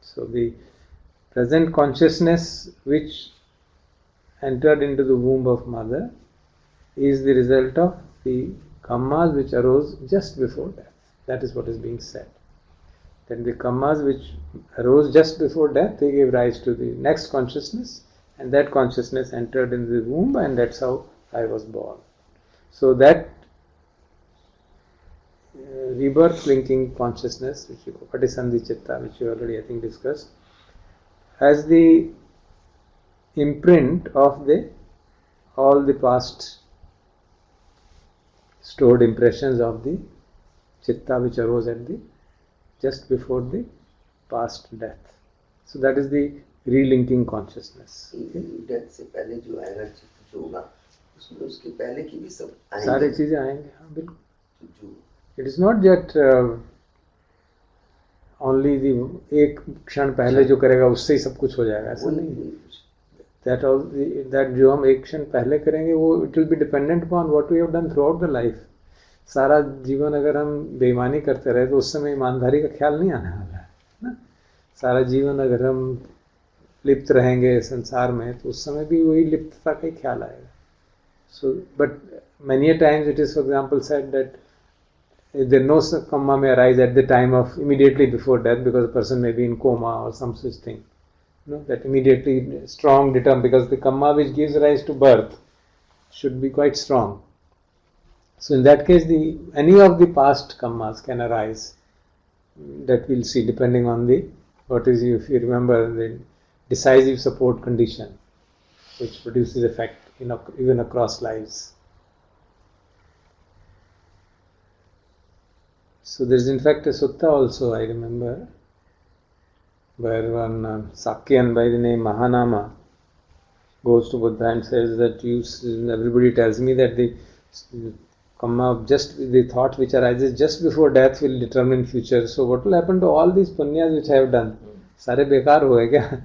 So the present consciousness which entered into the womb of mother is the result of the kammas which arose just before death. That is what is being said. Then the kammas which arose just before death, they gave rise to the next consciousness, and that consciousness entered in the womb, and that's how I was born. So that rebirth linking consciousness, which you call Patisandhi Chitta, which you already I think discussed, has the imprint of all the past stored impressions of the Chitta which arose at just before the past death. So that is the relinking consciousness. Death से पहले जो आएगा चित्त जो होगा उसमें उसके पहले की भी सब आएंगे. सारी चीजें आएंगे, हाँ बिल्कुल. It is not that only the एक क्षण पहले जो करेगा उससे ही सब कुछ हो जाएगा, ऐसा नहीं. That जो हम एक क्षण पहले करेंगे वो it will be dependent upon what we have done throughout the life. सारा जीवन अगर हम बेईमानी करते रहे तो उस समय ईमानदारी का ख्याल नहीं आने वाला है ना. सारा जीवन अगर हम लिप्त रहेंगे संसार में तो उस समय भी वही लिप्तता का ही ख्याल आएगा. So, but many a times it is, for example, said that there no kamma may arise at the time of immediately before death because the person may be in coma or some such thing. That immediately strong determined, because the kamma which gives rise to birth should be quite strong. So in that case, any of the past kammas can arise. That we'll see depending on if you remember, the decisive support condition, which produces effect even across lives. So there is in fact a sutta also, I remember, where one Sakyan by the name Mahanama goes to Buddha and says that everybody tells me that the kamma, just the thought which arises just before death will determine future. So what will happen to all these punyas which I have done? Sare bekar ho hai kya?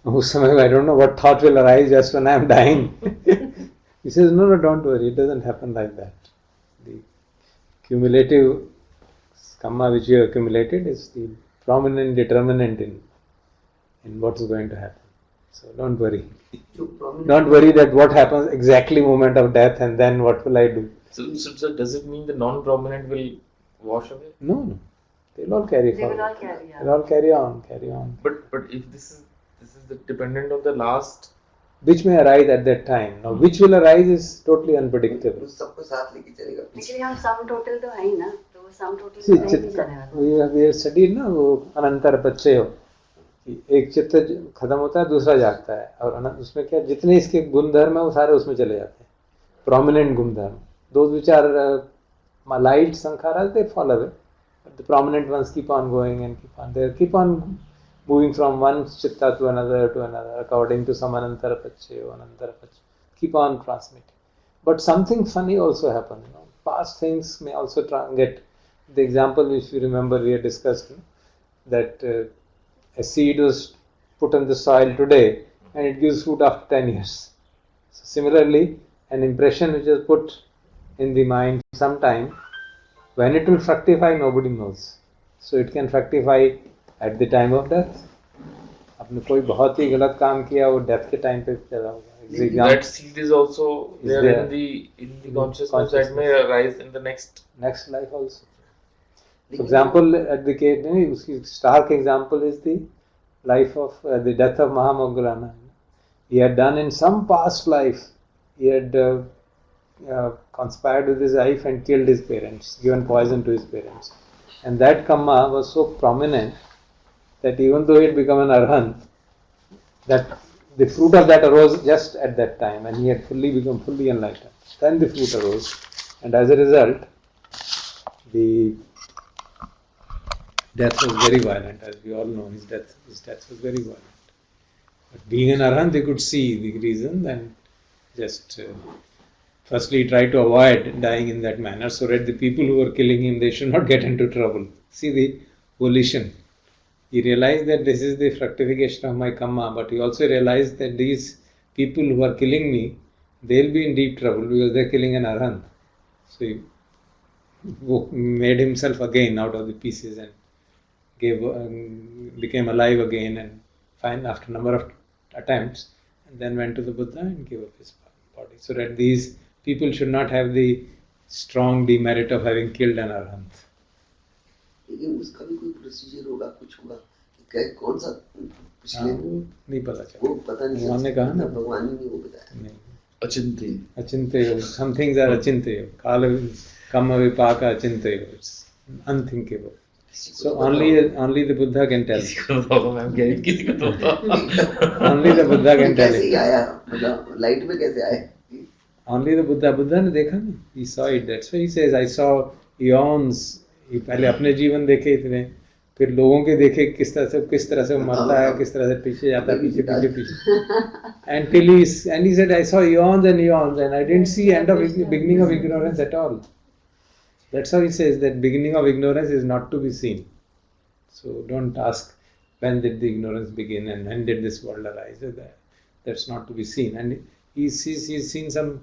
Us samay I don't know what thought will arise just when I am dying. He says, no, don't worry, it doesn't happen like that. The cumulative kamma which you have accumulated is the prominent determinant in what is going to happen. So don't worry. Don't worry that what happens exactly moment of death and then what will I do. So does it mean the non-prominent will wash away? No. They'll all carry forward. They will all carry on. They'll all carry on. But if this is dependent on the last, which may arise at that time. Now which will arise is totally unpredictable. सबको साथ लेके चलेगा. लेकिन हम sum total तो है ही ना, तो वो sum total See, में नहीं जाने वाला. we have studied ना वो अनंतर पच्चय हो. एक चित्त खत्म होता है, दूसरा जागता है, और उसमें क्या जितने इसके गुणधर्म है वो सारे उसमें चले जाते हैं. Prominent गुणधर्म. Those which are light sankharas, they fall away. But the prominent ones keep on going and keep on moving from one chitta to another, according to some Anantara Pache or Anantara Pache. Keep on transmitting. But something funny also happened. Past things may also get the example which we remember we had discussed, that a seed was put in the soil today and it gives fruit after 10 years. So similarly, an impression which is put in the mind sometime, when it will fructify, nobody knows. So it can fructify at the time of death. आपने कोई बहुत ही गलत काम किया वो death के time पे पैदा होगा. That seed is also there in the consciousness that may arise in the next life also. For example, at the case, उसकी stark example is the life of the death of Mahamoggallana. He had done in some past life, he had conspired with his wife and killed his parents, given poison to his parents. And that karma was so prominent that even though he had become an arhat, that the fruit of that arose just at that time, and he had become fully enlightened. Then the fruit arose, and as a result, the death was very violent. As we all know, his death was very violent. But being an arhat, they could see the reason and just firstly try to avoid dying in that manner, so that the people who were killing him, they should not get into trouble. See the volition. He realized that this is the fructification of my karma, but he also realized that these people who are killing me, they'll be in deep trouble because they're killing an arhat. So he made himself again out of the pieces and became alive again, and fine after a number of attempts, and then went to the Buddha and gave up his body, so that these people should not have the strong demerit of having killed an arhat. लेकिन उसका भी कोई procedure होगा, कुछ होगा कि कौन सा पिछले नहीं पता चला, वो पता नहीं, उन्होंने कहा ना भगवान ने वो बताया नहीं. Achintya. Some things are achintya. Kala kamma vipaka achintya. It's unthinkable. So only the Buddha can tell. Only the Buddha can tell it. Light में कैसे आए? Only the Buddha ने देखा ना. He saw it. That's why he says, I saw eons. पहले अपने जीवन देखे इतने, फिर लोगों के देखे किस तरह से मरता है, किस तरह से पीछे जाता है, पीछे until he said, I saw eons and eons and I didn't see beginning of ignorance at all. That's how he says that beginning of ignorance is not to be seen. So don't ask when did the ignorance begin and when did this world arise. That's not to be seen. And he's seen some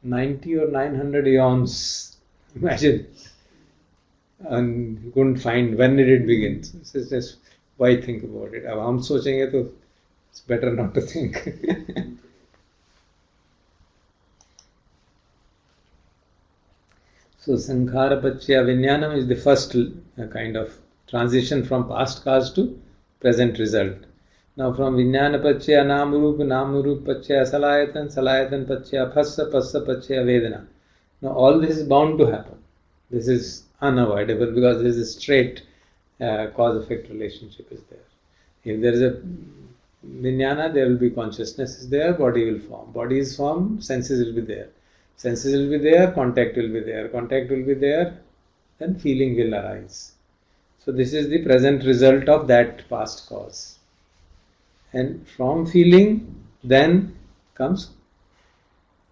90 or 900 eons. Imagine. And he couldn't find when did it begin. So it's just, why think about it? अब हम सोचेंगे तो it's better not to think. So Sankhara Pachya Vijnanam is the first kind of transition from past cause to present result. Now from Vijnana Pachya Namarup Pachya Salayatan Pachya Phassa Pachya Vedana. Now all this is bound to happen. This is unavoidable because there is a straight cause-effect relationship is there. If there is a Vijnana, there will be consciousness is there, body will form. Body is formed, senses will be there. Senses will be there, contact will be there. Contact will be there, then feeling will arise. So this is the present result of that past cause. And from feeling, then comes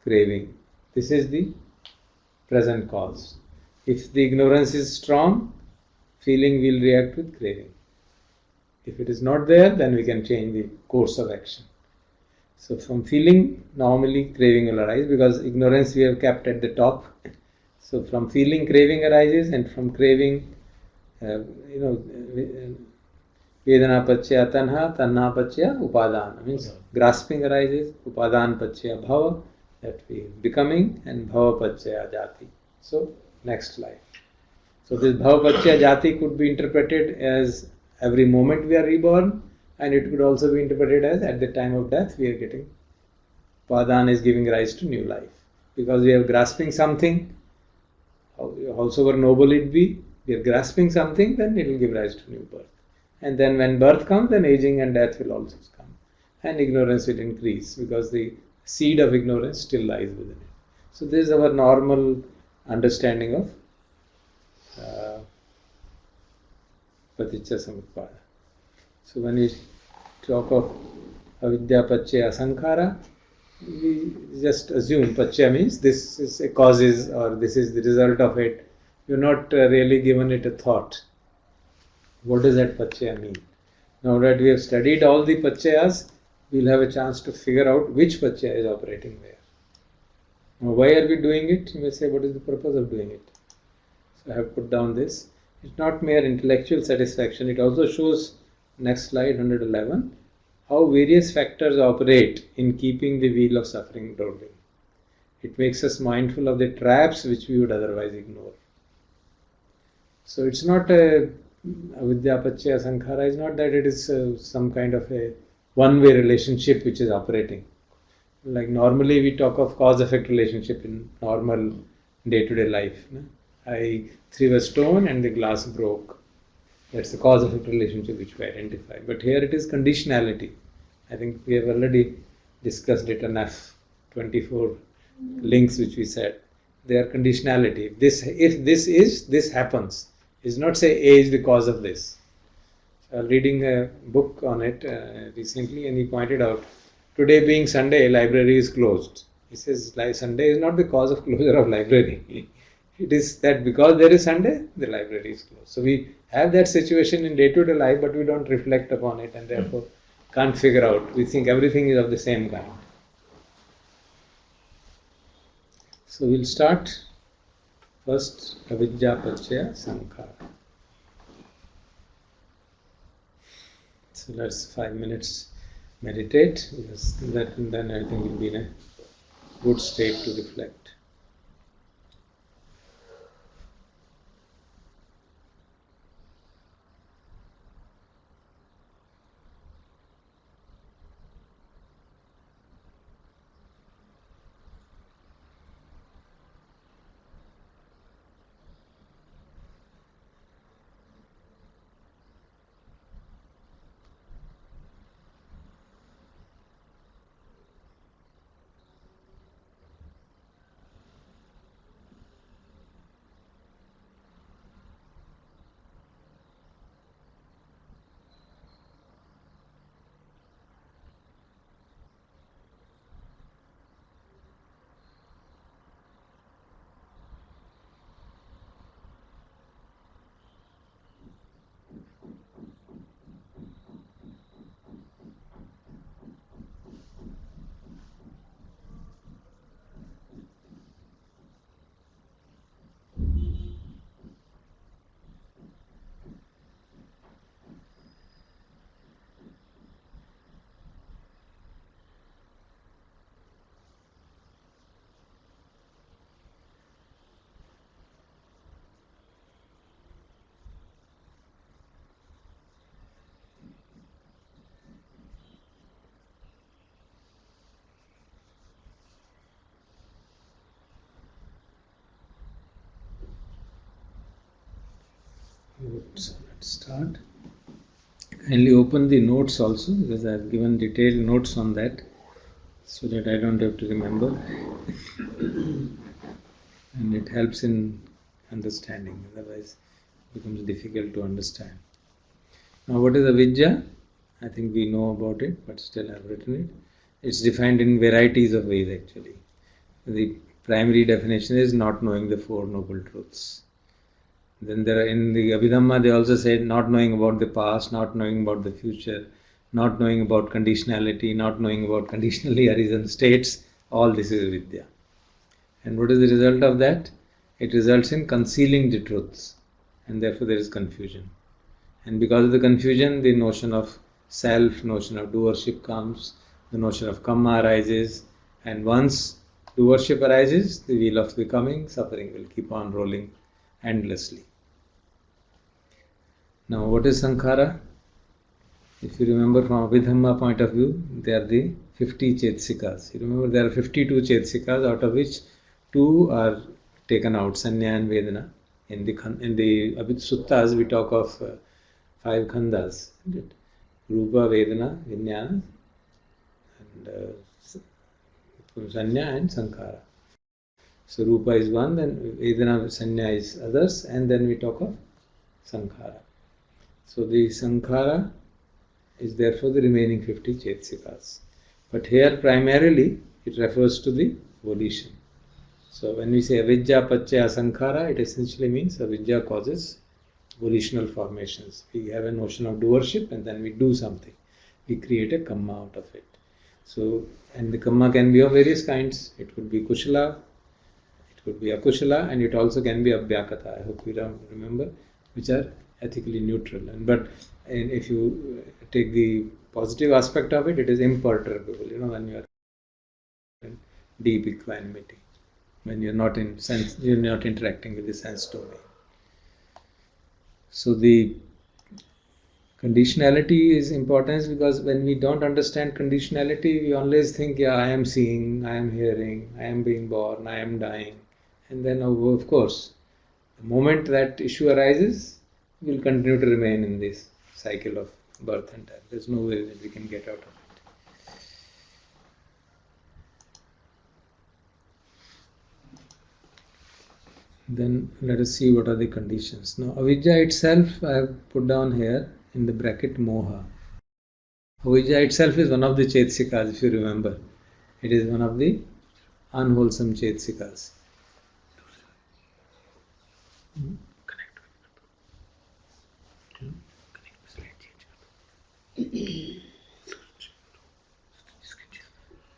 craving. This is the present cause. If the ignorance is strong, feeling will react with craving. If it is not there, then we can change the course of action. So from feeling, normally craving will arise because ignorance we have kept at the top. So from feeling, craving arises, and from craving, Vedana Pachya Tanha, Tanha Pachya Upadana. Means grasping arises, Upadan Pachya Bhava, that we becoming, and Bhava Pachya Jati. So next life. So this Bhava Pachya Jati could be interpreted as every moment we are reborn, and it could also be interpreted as at the time of death we are getting. Upadan is giving rise to new life. Because we are grasping something, howsoever noble it be, we are grasping something, then it will give rise to new birth. And then when birth comes, then aging and death will also come. And ignorance will increase because the seed of ignorance still lies within it. So this is our normal understanding of paticca samutpada. So when we talk of avidya pachya sankhara, we just assume pachya means this is a causes or this is the result of it. You're not really given it a thought. What does that pachya mean? Now that we have studied all the pachayas, we'll have a chance to figure out which pachya is operating where. Now why are we doing it? You may say, what is the purpose of doing it? So I have put down this. It's not mere intellectual satisfaction. It also shows, next slide 111, how various factors operate in keeping the wheel of suffering rolling. It makes us mindful of the traps which we would otherwise ignore. So it's not a avidya pachya sankhara is not that it is some kind of a one-way relationship which is operating. Like normally we talk of cause-effect relationship in normal day-to-day life. I threw a stone and the glass broke. That's the cause-effect relationship which we identify. But here it is conditionality. I think we have already discussed it enough. 24 links which we said. They are conditionality. If this happens. It's not say A is the cause of this. So I was reading a book on it recently, and he pointed out, today being Sunday, library is closed. He says Sunday is not the cause of closure of library. It is that because there is Sunday, the library is closed. So we have that situation in day-to-day life, but we don't reflect upon it and therefore can't figure out. We think everything is of the same kind. So we'll start first avidya pachya sankhara. So let's 5 minutes meditate, because then I think we'll be in a good state to reflect. Good. So let's start. Kindly open the notes also, because I have given detailed notes on that so that I don't have to remember. And it helps in understanding, otherwise it becomes difficult to understand. Now what is avidya? I think we know about it, but still I have written it. It's defined in varieties of ways actually. The primary definition is not knowing the Four Noble Truths. Then there are, in the Abhidhamma they also say not knowing about the past, not knowing about the future, not knowing about conditionality, not knowing about conditionally arisen states. All this is vidya. And what is the result of that? It results in concealing the truths, and therefore there is confusion. And because of the confusion, the notion of self, notion of doership comes, the notion of karma arises, and once doership arises, the wheel of becoming, suffering will keep on rolling endlessly. Now what is sankhara? If you remember from Abhidhamma point of view, they are the 50 Chetsikas. You remember there are 52 Chetsikas, out of which 2 are taken out, Sanya and Vedana. In the Suttas we talk of 5 khandas, isn't it? Rupa, Vedana, Vijnana, and Sanya and Sankhara. So Rupa is one, then Vedana, Sanya is others, and then we talk of Sankhara. So the sankhara is therefore the remaining 50 chetsikas. But here primarily it refers to the volition. So when we say avidya pachya sankhara, it essentially means avidya causes volitional formations. We have a notion of doership and then we do something. We create a kamma out of it. So, and the kamma can be of various kinds. It could be kushala, it could be akushala, and it also can be abhyakata. I hope you remember, which are ethically neutral. And if you take the positive aspect of it, it is imperturbable. When you are in deep equanimity, when you're not in sense, you're not interacting with the sense domain. So the conditionality is important because when we don't understand conditionality, we always think, yeah, I am seeing, I am hearing, I am being born, I am dying. And then, of course, the moment that issue arises, we will continue to remain in this cycle of birth and death. There's no way that we can get out of it. Then let us see what are the conditions. Now, avidya itself I have put down here in the bracket moha. Avidya itself is one of the chetsikas, if you remember. It is one of the unwholesome chetsikas.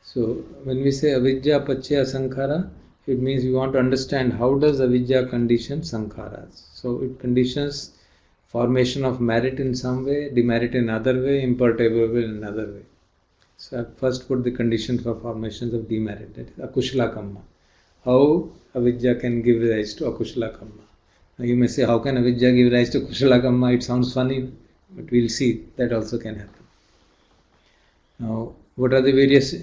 So when we say avidya pachya sankhara, it means we want to understand how does avidya condition sankharas. So it conditions formation of merit in some way, demerit in another way, imperturbable in another way. So I first put the conditions for formations of demerit, that is akushala kamma. How avidya can give rise to akushala kamma. Now you may say, how can avidya give rise to kushala kamma? It sounds funny, but we'll see that also can happen. Now, what are the various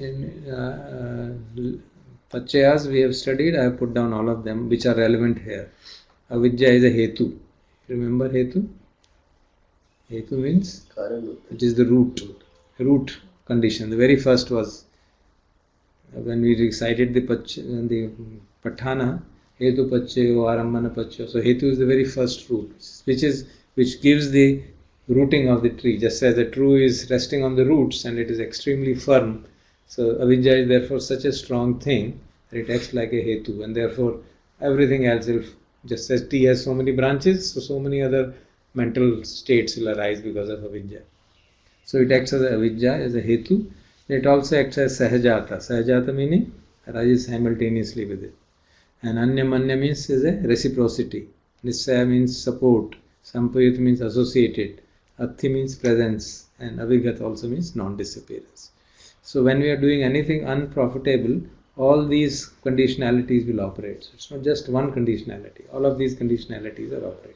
pachayas we have studied? I have put down all of them which are relevant here. Avidya is a hetu. Remember hetu? Hetu means it is the root condition. The very first was when we recited the patthana, hetu pachayo arambhana pachayo. So hetu is the very first root, which gives the rooting of the tree. Just as the tree is resting on the roots and it is extremely firm. So avidya is therefore such a strong thing that it acts like a hetu, and therefore everything else will, just as tea has so many branches, so many other mental states will arise because of avidya. So it acts as avidya, as a hetu. It also acts as sahajata. Sahajata meaning arises simultaneously with it. And anya means is a reciprocity. Nisaya means support. Sampayut means associated. Atti means presence. And avigat also means non-disappearance. So when we are doing anything unprofitable, all these conditionalities will operate. So it's not just one conditionality. All of these conditionalities are operating.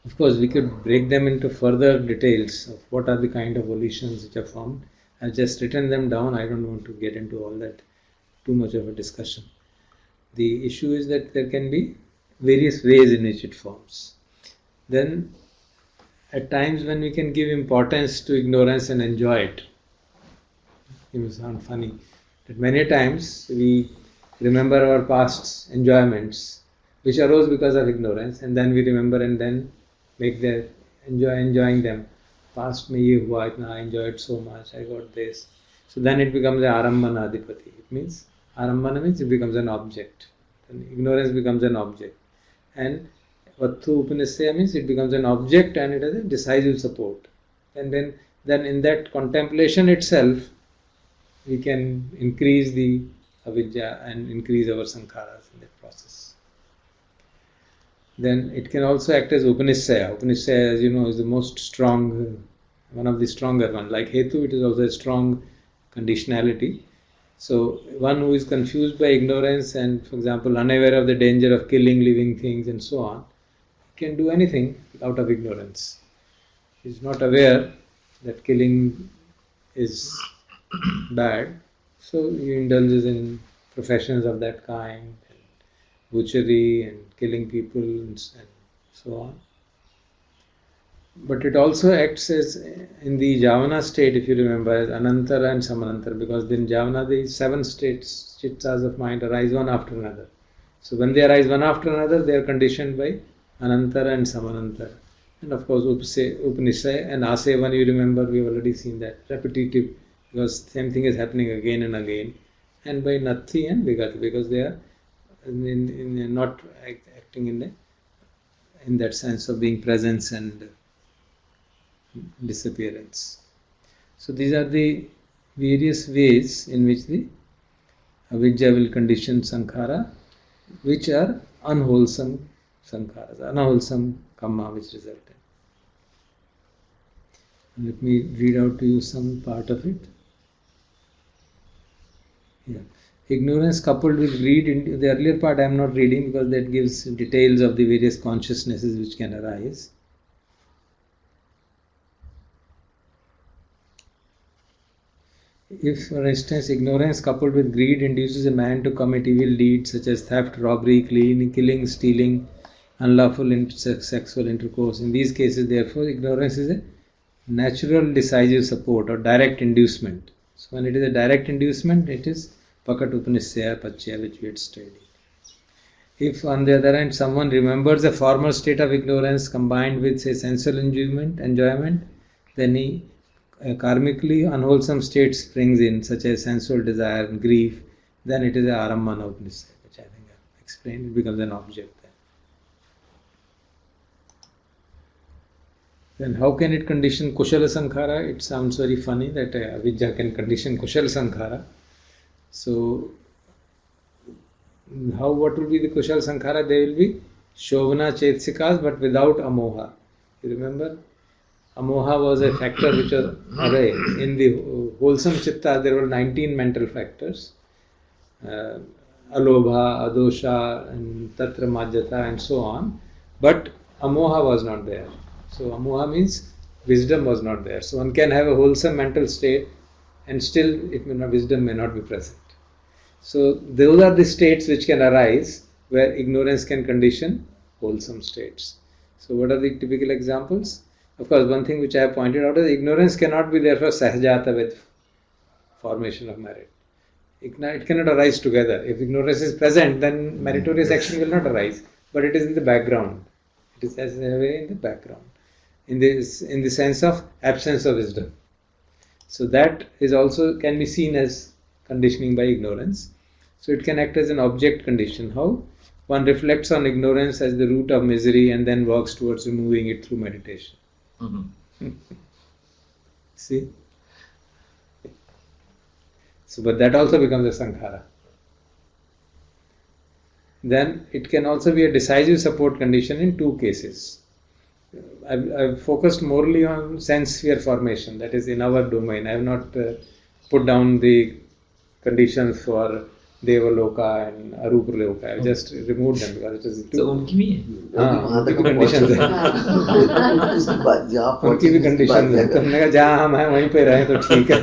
Of course, we could break them into further details of what are the kind of volitions which are formed. I've just written them down. I don't want to get into all that, too much of a discussion. The issue is that there can be various ways in which it forms. Then, at times when we can give importance to ignorance and enjoy it, it will sound funny, that many times we remember our past enjoyments which arose because of ignorance, and then we remember and then make the enjoying them. Past mein ye hua, itna I enjoyed so much, I got this. So then it becomes a arambhana adhipati. It means, arambhana means it becomes an object. Then ignorance becomes an object. And vattu upanishya means it becomes an object and it has a decisive support. And then in that contemplation itself, we can increase the avidya and increase our sankharas in that process. Then it can also act as Upanishaya. Upanishaya, as you know, is the most strong, one of the stronger ones. Like Hetu, it is also a strong conditionality. So one who is confused by ignorance and, for example, unaware of the danger of killing living things and so on, can do anything out of ignorance. He is not aware that killing is bad, so he indulges in professions of that kind, butchery and killing people and so on. But it also acts as, in the Javana state, if you remember, as Anantara and Samanantara, because in Javana the 7 states, chittas of mind, arise one after another. So when they arise one after another, they are conditioned by Anantara and Samanantara. And of course, Upanishad and Asevan, you remember, we've already seen that. Repetitive, because same thing is happening again and again. And by Natti and Vigati, because they are not acting in that sense of being presence and disappearance. So these are the various ways in which the avidya will condition sankhara, which are unwholesome sankharas, unwholesome karma which result in. Let me read out to you some part of it. Yeah. Ignorance coupled with greed. In the earlier part I am not reading because that gives details of the various consciousnesses which can arise. If, for instance, ignorance coupled with greed induces a man to commit evil deeds such as theft, robbery, killing, stealing, unlawful sexual intercourse, in these cases, therefore, ignorance is a natural decisive support or direct inducement. So, when it is a direct inducement, it is pakat upanisya pachya, which we had studied. If, on the other hand, someone remembers a former state of ignorance combined with, say, sensual enjoyment, then he karmically unwholesome state springs in, such as sensual desire and grief, then it is a arambana upanishad, which I think I explained. It becomes an object then how can it condition kushala sankhara? It sounds very funny that avidya can condition kushala sankhara. So what will be the kushala sankhara? They will be shovana chetsikas, but without amoha. You remember? Amoha was a factor which was array. In the wholesome chitta, there were 19 mental factors. Alobha, adosha, and tatra majjata, and so on. But amoha was not there. So amoha means wisdom was not there. So one can have a wholesome mental state and still wisdom may not be present. So those are the states which can arise where ignorance can condition wholesome states. So what are the typical examples? Of course, one thing which I have pointed out is ignorance cannot be there for sahajata with formation of merit. It cannot arise together. If ignorance is present, then meritorious action will not arise. But it is in the background. It is as a way in the background. In the sense of absence of wisdom. So that is also can be seen as conditioning by ignorance. So it can act as an object condition. How? One reflects on ignorance as the root of misery and then works towards removing it through meditation. Mm-hmm. See? So, but that also becomes a sankhara. Then it can also be a decisive support condition in two cases. I've focused morely on sense sphere formation, that is in our domain. I have not put down the conditions for Devaloka and Arupaloka. I have just removed them because it is too. So उनकी भी है? उनकी भी conditions है. उनकी भी conditions है. तो हमने कहा जहाँ हम हैं वहीं पे रहें तो ठीक है.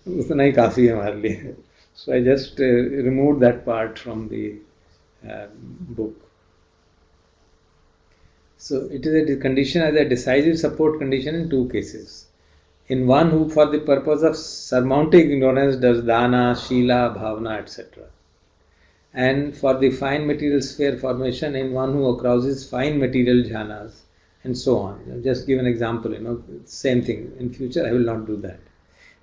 उतना ही काफी है हमारे लिए. So I just removed that part from the book. So it is a condition as a decisive support condition in two cases. In one who for the purpose of surmounting ignorance does dana, shila, bhavana, etc. And for the fine material sphere formation in one who arouses fine material jhanas and so on. I'll just give an example, same thing. In future I will not do that.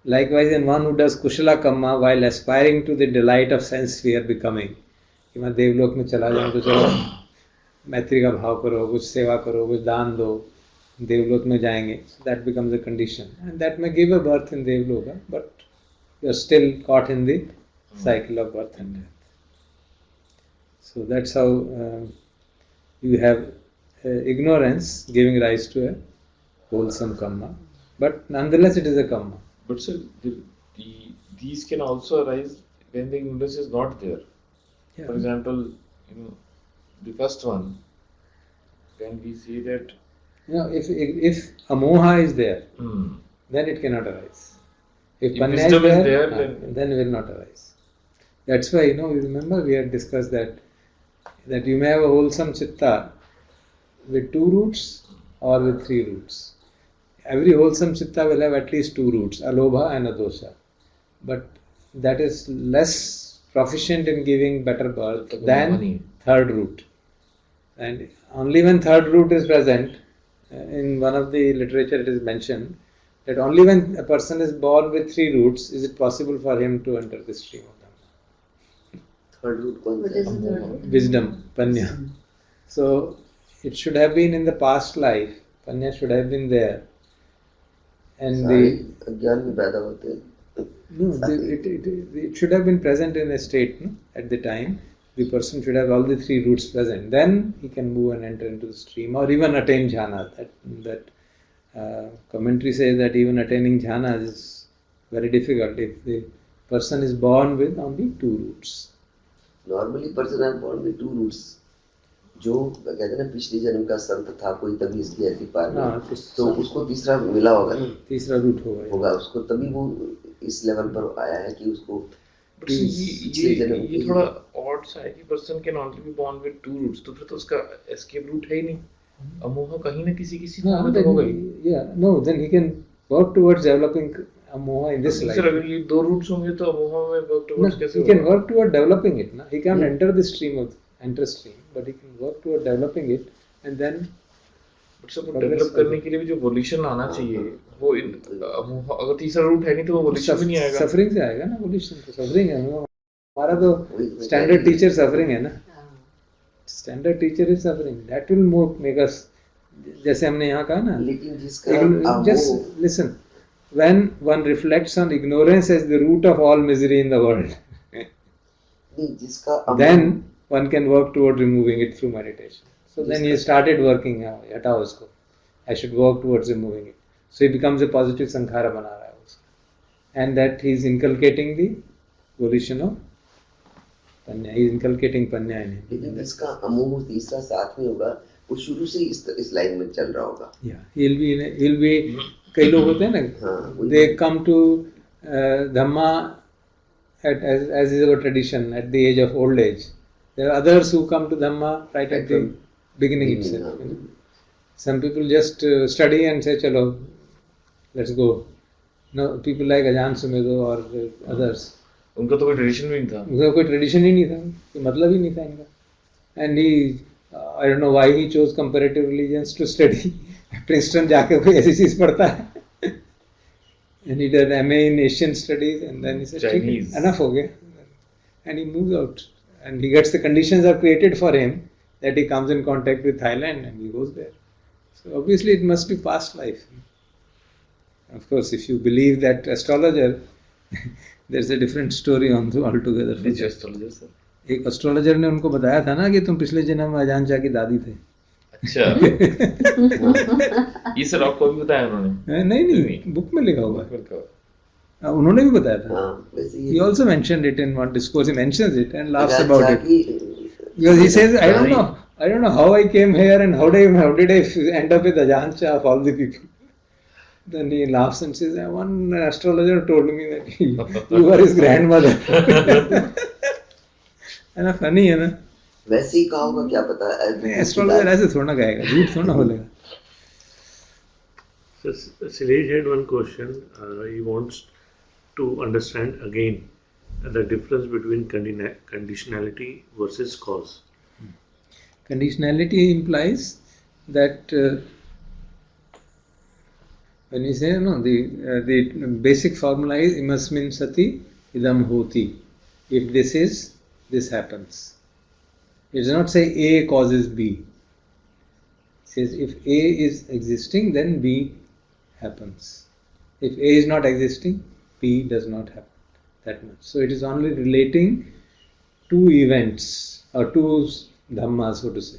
Likewise in one who does kushala kamma while aspiring to the delight of sense sphere becoming. कि मैं देवलोक में चला जाऊँ तो चलो मैत्री का भाव करो, कुछ सेवा करो, कुछ दान दो, देवलोक में जाएंगे. So that becomes a condition, and that may give a birth in Devloka, but you are still caught in the cycle of birth and death. So that's how you have ignorance giving rise to a wholesome karma, but nonetheless it is a karma. But sir, these can also arise when the ignorance is not there. Yeah. For example, the first one, when we say that if amoha is there, then it cannot arise. If panya wisdom is is there, there, then it will not arise. That's why, you remember we had discussed that you may have a wholesome chitta with 2 roots or with 3 roots. Every wholesome chitta will have at least 2 roots, alobha and adosha. But that is less proficient in giving better birth than third root. And only when third root is present, in one of the literature it is mentioned that only when a person is born with 3 roots is it possible for him to enter the stream of Dhamma. Third root कौन What सा is है? the third one? Wisdom, Panya. So it should have been in the past life. Panya should have been there. And सारे the अज्ञान में पैदा होते हैं. no, it should have been present in a state, no? At the time. The person should have all the 3 roots present. Then he can move and enter into the stream or even attain jhana. That commentary says that even attaining jhana is very difficult if the person is born with only 2 roots. Normally person are born with two roots. जो कहते हैं ना पिछले जन्म का संत था कोई तभी इसलिए ऐसी पार हाँ, हुई. तो उसको तीसरा मिला होगा ना, तीसरा रूट होगा उसको तभी वो इस लेवल पर आया है कि उसको But see, ये थोड़ा odd सा है कि person can only be born with 2 roots. तो फिर तो उसका escape route है ही नहीं. अमोह कहीं ना किसी No, में तो होगा ही. then he can work towards developing amoha in this life. Sir अगर ये 2 roots होंगे तो अमोह में work No, towards कैसे he होगा? can work toward developing it. No? He can't enter the stream but he can work toward developing it and then But सब develop करने के लिए भी जो वोल्यूशन आना चाहिए वो अमोह अगर तीसरा रूट है नहीं तो वो वोल्यूशन भी नहीं आएगा. सफरिंग से आएगा ना वोल्यूशन. तो सफरिंग है हमारा तो स्टैंडर्ड टीचर सफरिंग है ना. Standard teacher is suffering. That will make us, जैसे हमने यहाँ कहा ना, लेकिन जिसका just listen, when one reflects on ignorance as the root of all misery in the world, जिसका then one can work toward removing it through meditation. So then he started working, हटाओ उसको, I should work towards removing it. So he becomes a positive sankhara बना रहा है उसको, and that he is inculcating the volition of panya. He is inculcating panya in him. लेकिन जिसका अमोह तीसरा साथ में होगा वो शुरू से इस लाइन में चल रहा होगा. Yeah, he'll be कई लोग होते हैं ना, they come to Dhamma as is our tradition at the age of old age. There are others who come to Dhamma right at the beginning itself. You know? Some people just study and say, "Chalo, let's go." No, people like Ajahn Sumedho or others. उनका तो कोई tradition भी नहीं था. उनका कोई tradition ही नहीं था, कोई मतलब ही नहीं था इनका. And he, I don't know why he chose comparative religions to study. Princeton जाके कोई ऐसी चीज पढ़ता है. And he did MA in Asian studies and then he said, Chinese. enough हो गया. And he moves out. And he gets the conditions are created for him that he comes in contact with Thailand and he goes there. So obviously it must be past life. Of course, if you believe that astrologer, there's a different story altogether. Which astrologer sir? एक astrologer ने उनको बताया था ना कि तुम पिछले जन्म में अजान शाह की दादी थे. अच्छा. ये सर आपको भी बताया उन्होंने? नहीं बुक में लिखा हुआ है. उन्होंने भी बताया था. He also mentioned it in one discourse. He mentions it and laughs about it. Because he says, I don't know how I came here and how did I end up with Ajahn Shah of all the people. Then he laughs and says, one astrologer told me that you were his grandmother. है ना, funny है ना. वैसे ही कहा होगा, क्या पता. Astrologer ऐसे थोड़ा ना कहेगा, झूठ थोड़ा बोलेगा. So Silesh had one question. He wants to understand again the difference between conditionality versus cause. Conditionality implies that when you say the basic formula is imasmin sati idam hoti. If this is, this happens. It does not say A causes B. It says if A is existing, then B happens. If A is not existing, B does not happen. That much. So it is only relating two events or two dhammas, so to say.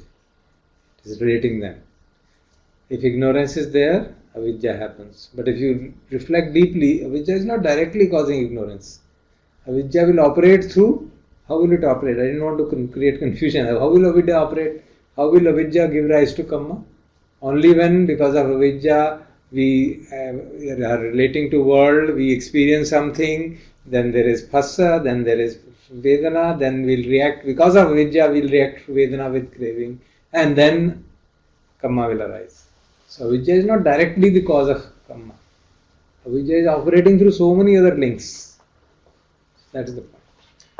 It is relating them. If ignorance is there, avidya happens. But if you reflect deeply, avidya is not directly causing ignorance. Avidya will operate through. How will it operate? I didn't want to create confusion. How will avidya operate? How will avidya give rise to kamma? Only when, because of avidya, we are relating to world, we experience something, then there is phassa, then there is vedana, then we'll react, because of avidya, we'll react to vedana with craving, and then kamma will arise. So avidya is not directly the cause of kamma. Avidya is operating through so many other links. That is the point.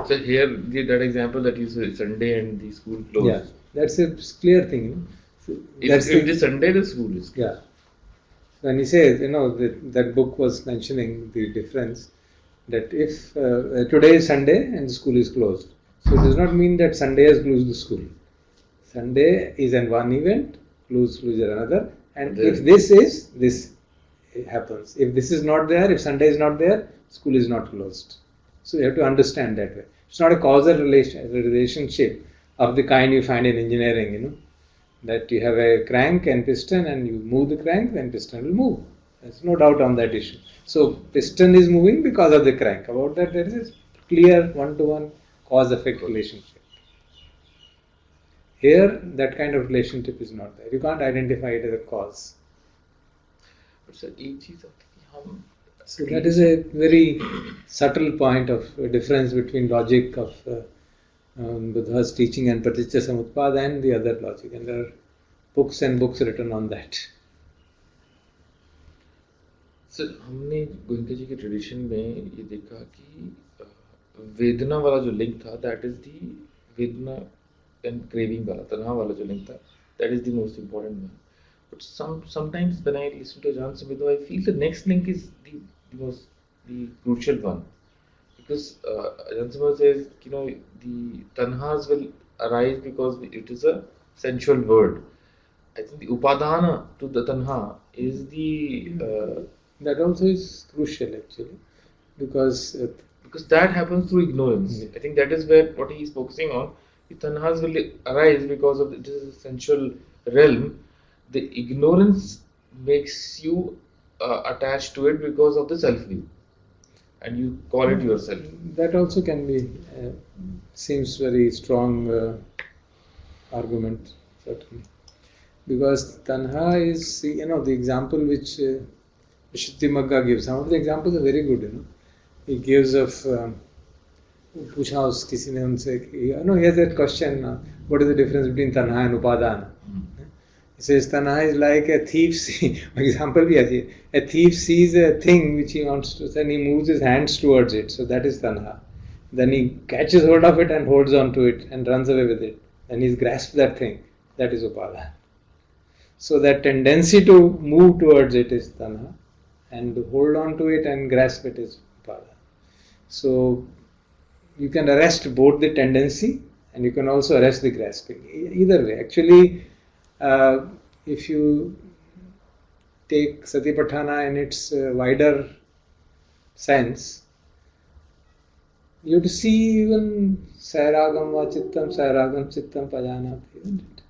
So here that example that you said Sunday and the school closed. Yeah, that's a clear thing. That's If it is Sunday, the school is closed. Yeah. When he says, that book was mentioning the difference that if today is Sunday and the school is closed, so it does not mean that Sunday has closed the school. Sunday is an one event, closure another, and if this happens. If this is not there, if Sunday is not there, school is not closed. So you have to understand that way. It's not a causal relationship of the kind you find in engineering, that you have a crank and piston and you move the crank, then piston will move. There's no doubt on that issue. So piston is moving because of the crank. About that there is a clear one-to-one cause-effect relationship. Here that kind of relationship is not there. You can't identify it as a cause. But sir, एक चीज होती है हम So that is a very subtle point of difference between logic of Buddha's teaching and Praticca Samutpada and the other logic, and there are books and books written on that. Sir हमने गोयंका जी के tradition में ये देखा कि वेदना वाला जो link था, दैट इज दी वेदना एंड क्रेविंग वाला, तन्हा वाला जो लिंक था, that is the most important one. But sometimes when I listen to Ajahn Sumedho, I feel the next link is the crucial one, because Ajahn Sumedho says, the tanhas will arise because it is a sensual world. I think the upadana to the tanha is the that also is crucial actually, because that happens through ignorance. I think that is where what he is focusing on. The tanhas will arise because of it is a sensual realm. The ignorance makes you attached to it because of the self-view, and you call it yourself. That also can be seems very strong argument, certainly, because tanha is the example which Shuddhimagga gives. Some of the examples are very good. He gives of पूछा उस किसी ने उनसे he has that question, what is the difference between tanha and upadana? He says tanha is like a thief. Example bhi aati hai. A thief sees a thing which he wants to, and he moves his hands towards it. So that is tanha. Then he catches hold of it and holds on to it and runs away with it. And he's grasped that thing. That is upadana. So that tendency to move towards it is tanha, and to hold on to it and grasp it is upadana. So you can arrest both the tendency and you can also arrest the grasping. Either way, actually. If you take Satipatthana in its wider sense, you have to see even Sairagam va Chittam, Sairagam Chittam Pajanati, isn't it?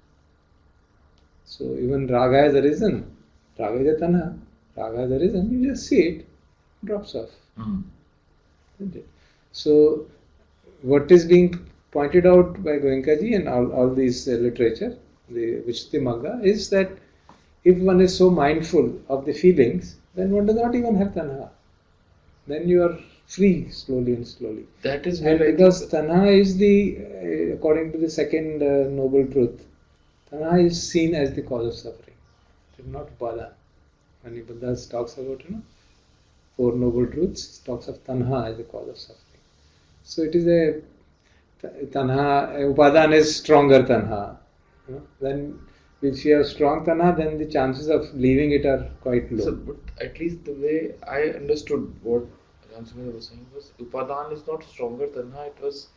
So even Raga has arisen, Raga is a tanha, Raga has arisen, you just see it, drops off. Isn't it? So what is being pointed out by Goenkaji and all these literature, the Visuddhimagga, is that if one is so mindful of the feelings, then one does not even have tanha. Then you are free slowly and slowly. That is and because tanha is the, according to the second noble truth, tanha is seen as the cause of suffering. It is not upadana. When Buddha talks about Four Noble Truths, he talks of tanha as the cause of suffering. So it is a tanha, upadana is stronger tanha. Then if you have strong tanha, then the chances of leaving it are quite low. So, but at least the way I understood what Ajahn Sumedho was saying was, upadan is not stronger tanha. It was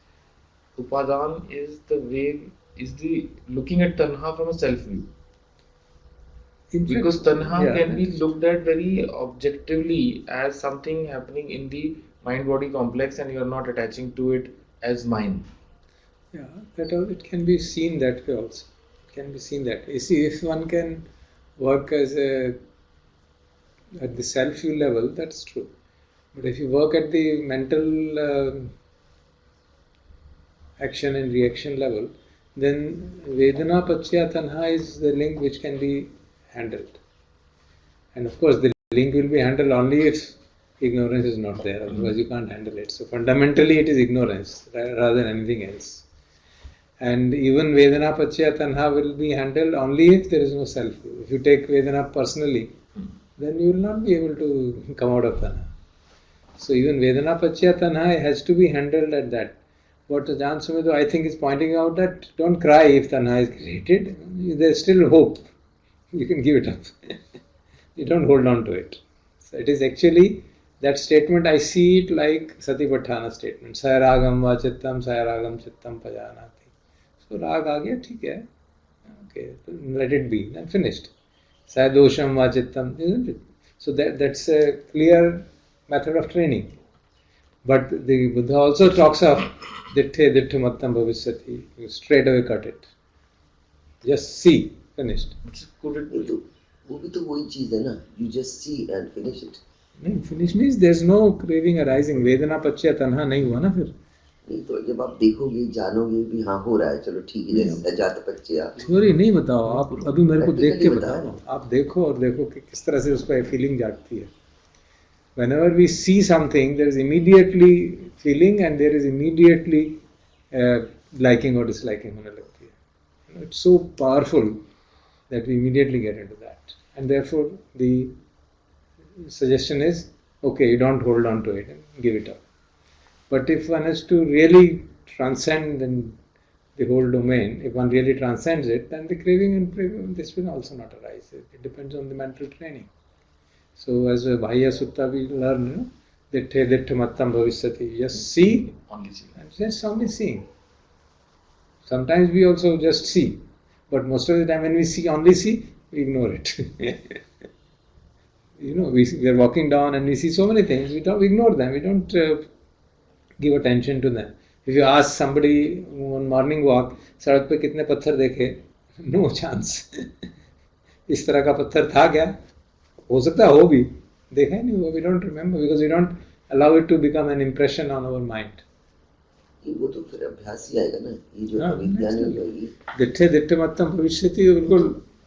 upadan is the looking at tanha from a self view. Because tanha can be looked at very objectively as something happening in the mind-body complex, and you are not attaching to it as mine. Yeah, it can be seen that way also. Can be seen that way. You see, if one can work at the self-view level, that's true. But if you work at the mental action and reaction level, then Vedana Pachya Tanha is the link which can be handled. And of course, the link will be handled only if ignorance is not there, otherwise you can't handle it. So fundamentally it is ignorance rather than anything else. And even Vedana Pachya Tanha will be handled only if there is no self-view. If you take Vedana personally, then you will not be able to come out of Tanha. So even Vedana Pachya Tanha has to be handled at that. what Ajahn Sumedho I think is pointing out, that don't cry if tanha is created. There's still hope. You can give it up. You don't hold on to it. So it is actually that statement, I see it like Satipatthana statement. Sayaragam va chittam, sayaragam chittam pajanati. So rag aa gaya, theek hai. Okay, let it be. And finished. Sayadosham va chittam, isn't it? So that's a clear method of training. But the Buddha also talks of ditthe ditthe mattam bhavishyati. You straight away cut it. Just see, finished. Could it be? वो भी तो वही चीज है ना, you just see and finish it. नहीं, finish means there's no craving arising. वेदना पच्चय तन्हा नहीं हुआ ना फिर. नहीं तो जब आप देखोगे, जानोगे भी हाँ हो रहा है, चलो ठीक है, जैसे अजात पच्चय. थ्योरी नहीं बताओ आप, अभी मेरे को देख के बताओ. आप देखो और देखो कि किस तरह से उसको फीलिंग जागती है. Whenever we see something, there is immediately feeling and there is immediately liking or disliking होने लगती है. It's so powerful that we immediately get into that. And therefore, the suggestion is, okay, you don't hold on to it and give it up. But if one has to really transcend the whole domain, if one really transcends it, then the craving and this will also not arise. It depends on the mental training. So as a Bhaya Sutta we learn, ditthe ditthe mattam bhavishyati. Just see, Only see. and just only seeing. Sometimes we also just see, but most of the time when we see, only see, we ignore it. We are walking down and we see so many things, we ignore them, we don't give attention to them. If you ask somebody on morning walk, सड़क पे कितने पत्थर देखे? No chance. इस तरह का पत्थर था क्या? हो सकता हो भी, देखा नहीं हुआ. We don't remember because we don't allow it to become an impression on our mind. वो तो फिर अभ्यास ही आएगा ना, ये जो अविज्ञान होगी. दिट्ठे दिट्ठे मत्तम भविष्यति बिल्कुल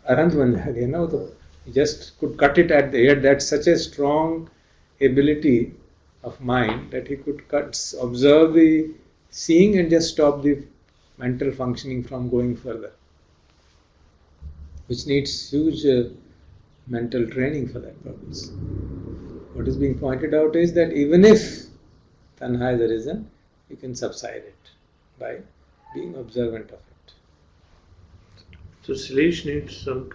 अरंत बन जाएगा ना वो तो. Just could cut it at the head. That's such a strong ability of mind that he could observe the seeing and just stop the mental functioning from going further, which needs huge mental training for that purpose. What is being pointed out is that even if tanha has arisen, you can subside it by being observant of it. So Shailesh needs some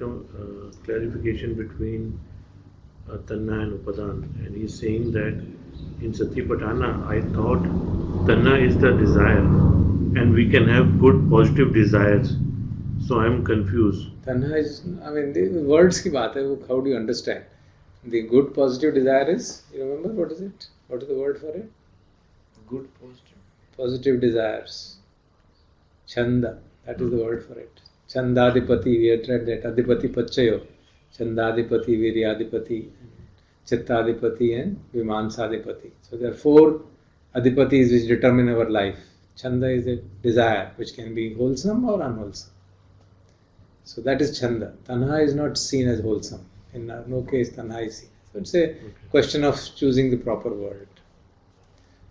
clarification between Tanna and Upadan, and he's saying that in Satipatthana I thought Tanna is the desire and we can have good positive desires, so I'm confused. Tanha is, the words ki baat hai, how do you understand? The good positive desire is, you remember what is it? What is the word for it? Good positive. Positive desires. Chanda, that is the word for it. Chandadipati, we had read that. Adipati Pachayo. Chandadipati, Viryadipati, Chittadipati and Vimansadipati. So there are 4 Adipatis which determine our life. Chanda is a desire which can be wholesome or unwholesome. So that is Chanda. Tanha is not seen as wholesome. In no case Tanha is seen. So it's a question of choosing the proper word.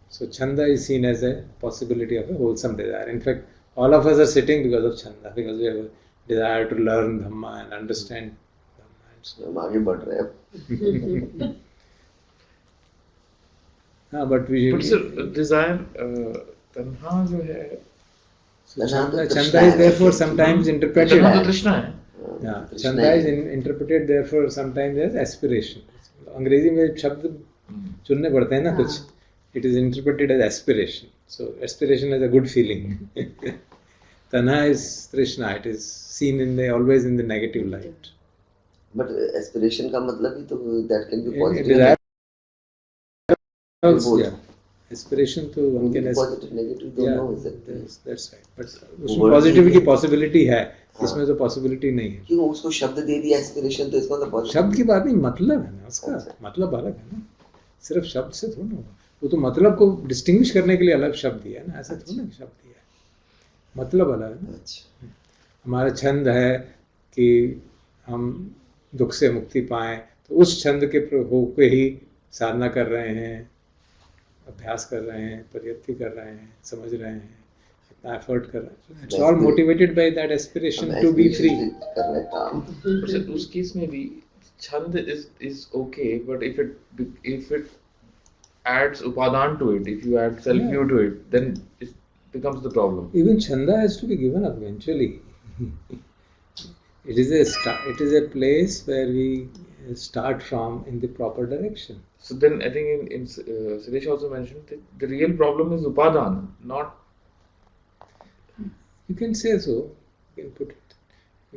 So Chanda is seen as a possibility of a wholesome desire. In fact, all of us are sitting because of Chanda, because we have a desire to learn Dhamma and understand Dhamma. So, हम आगे बढ़ रहे हैं. but we. But sir, desire, tanha जो है. So Chanda is therefore sometimes interpreted. Tanha तो तृष्णा है. Yeah, Chanda is interpreted therefore sometimes as aspiration. अंग्रेजी में शब्द चुनने पड़ते हैं ना कुछ. It is interpreted as aspiration. So aspiration is a good feeling. Tanha is Trishna. It is seen always in the negative light. But aspiration का मतलब ही तो that can be positive. Desire also, yeah. Aspiration तो one can positive, negative दोनों हो सकते हैं. That's right. But उसमें positive की possibility है. इसमें तो possibility नहीं है. क्यों उसको शब्द दे दिया aspiration तो इसका मतलब positive. शब्द की बात नहीं, मतलब है ना उसका. मतलब अलग है ना. सिर्फ शब्द से थोड़ा होगा. वो तो मतलब को डिस्टिंग्विश करने के लिए अलग शब्द दिया है ना. ऐसा थोड़ा शब्द दिया है. मतलब अलग है ना. हमारा छंद है कि हम दुख से मुक्ति पाएं, तो उस छंद के होके ही साधना कर रहे हैं, अभ्यास कर रहे हैं, प्रयत्न कर रहे हैं, समझ रहे हैं, इतना एफर्ट कर रहे हैं. It's all motivated by that aspiration to be free. उस केस में भी छंद is okay, but if it adds upadan to it, if you add self view to it, then becomes the problem. Even Chanda has to be given up eventually. It is a place where we start from in the proper direction. So then I think in Suresh also mentioned that the real problem is upadana, not. You can say so. You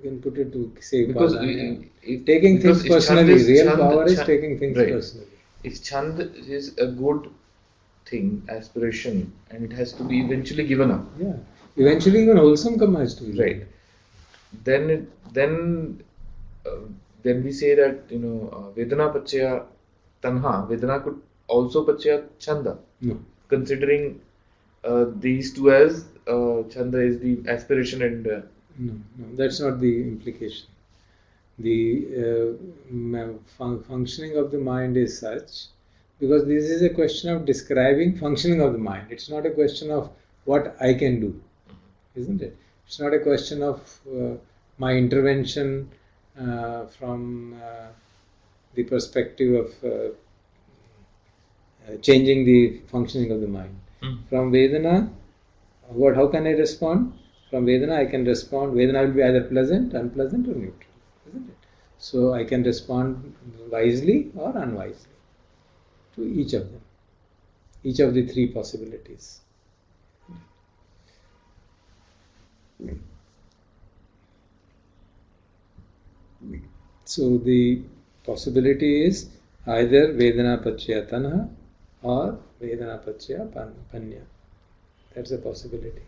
can put it to say Because upadana. it- Taking because things personally. Real Chand- power is Chand- taking things right. personally. If Chand is a good thing, aspiration, and it has to be eventually given up. Yeah. Eventually, even wholesome karma has to be Right. Then we say that Vedana Pachya Tanha, Vedana could also Pachya Chanda, No. considering these two as Chanda is the aspiration and No, that's not the implication. The functioning of the mind is such, because this is a question of describing functioning of the mind. It's not a question of what I can do, isn't it? It's not a question of my intervention from the perspective of changing the functioning of the mind. From Vedana, how can I respond? From Vedana I can respond. Vedana will be either pleasant, unpleasant or neutral, isn't it? So I can respond wisely or unwisely to each of them, each of the three possibilities. So the possibility is either Vedana Pachya Tanha or Vedana Pachya Panya. That's a possibility.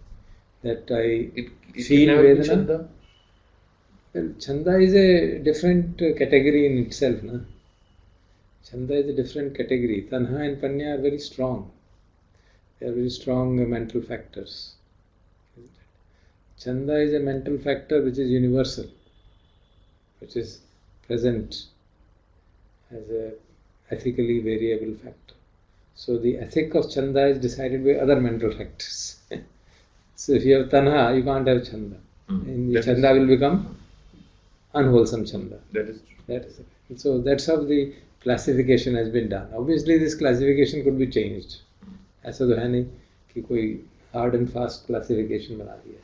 That I it feel can never be Vedana. Chanda. Well, Chanda is a different category in itself. No? Chanda is a different category. Tanha and Panya are very strong. They are very strong mental factors. Chanda is a mental factor which is universal, which is present as a ethically variable factor. So the ethic of Chanda is decided by other mental factors. So if you have Tanha, you can't have Chanda. And the Chanda will become unwholesome Chanda. That is true. That is it. So that's how the classification has been done. Obviously this classification could be changed. ऐसा तो है नहीं कि कोई hard and fast classification बना दिया.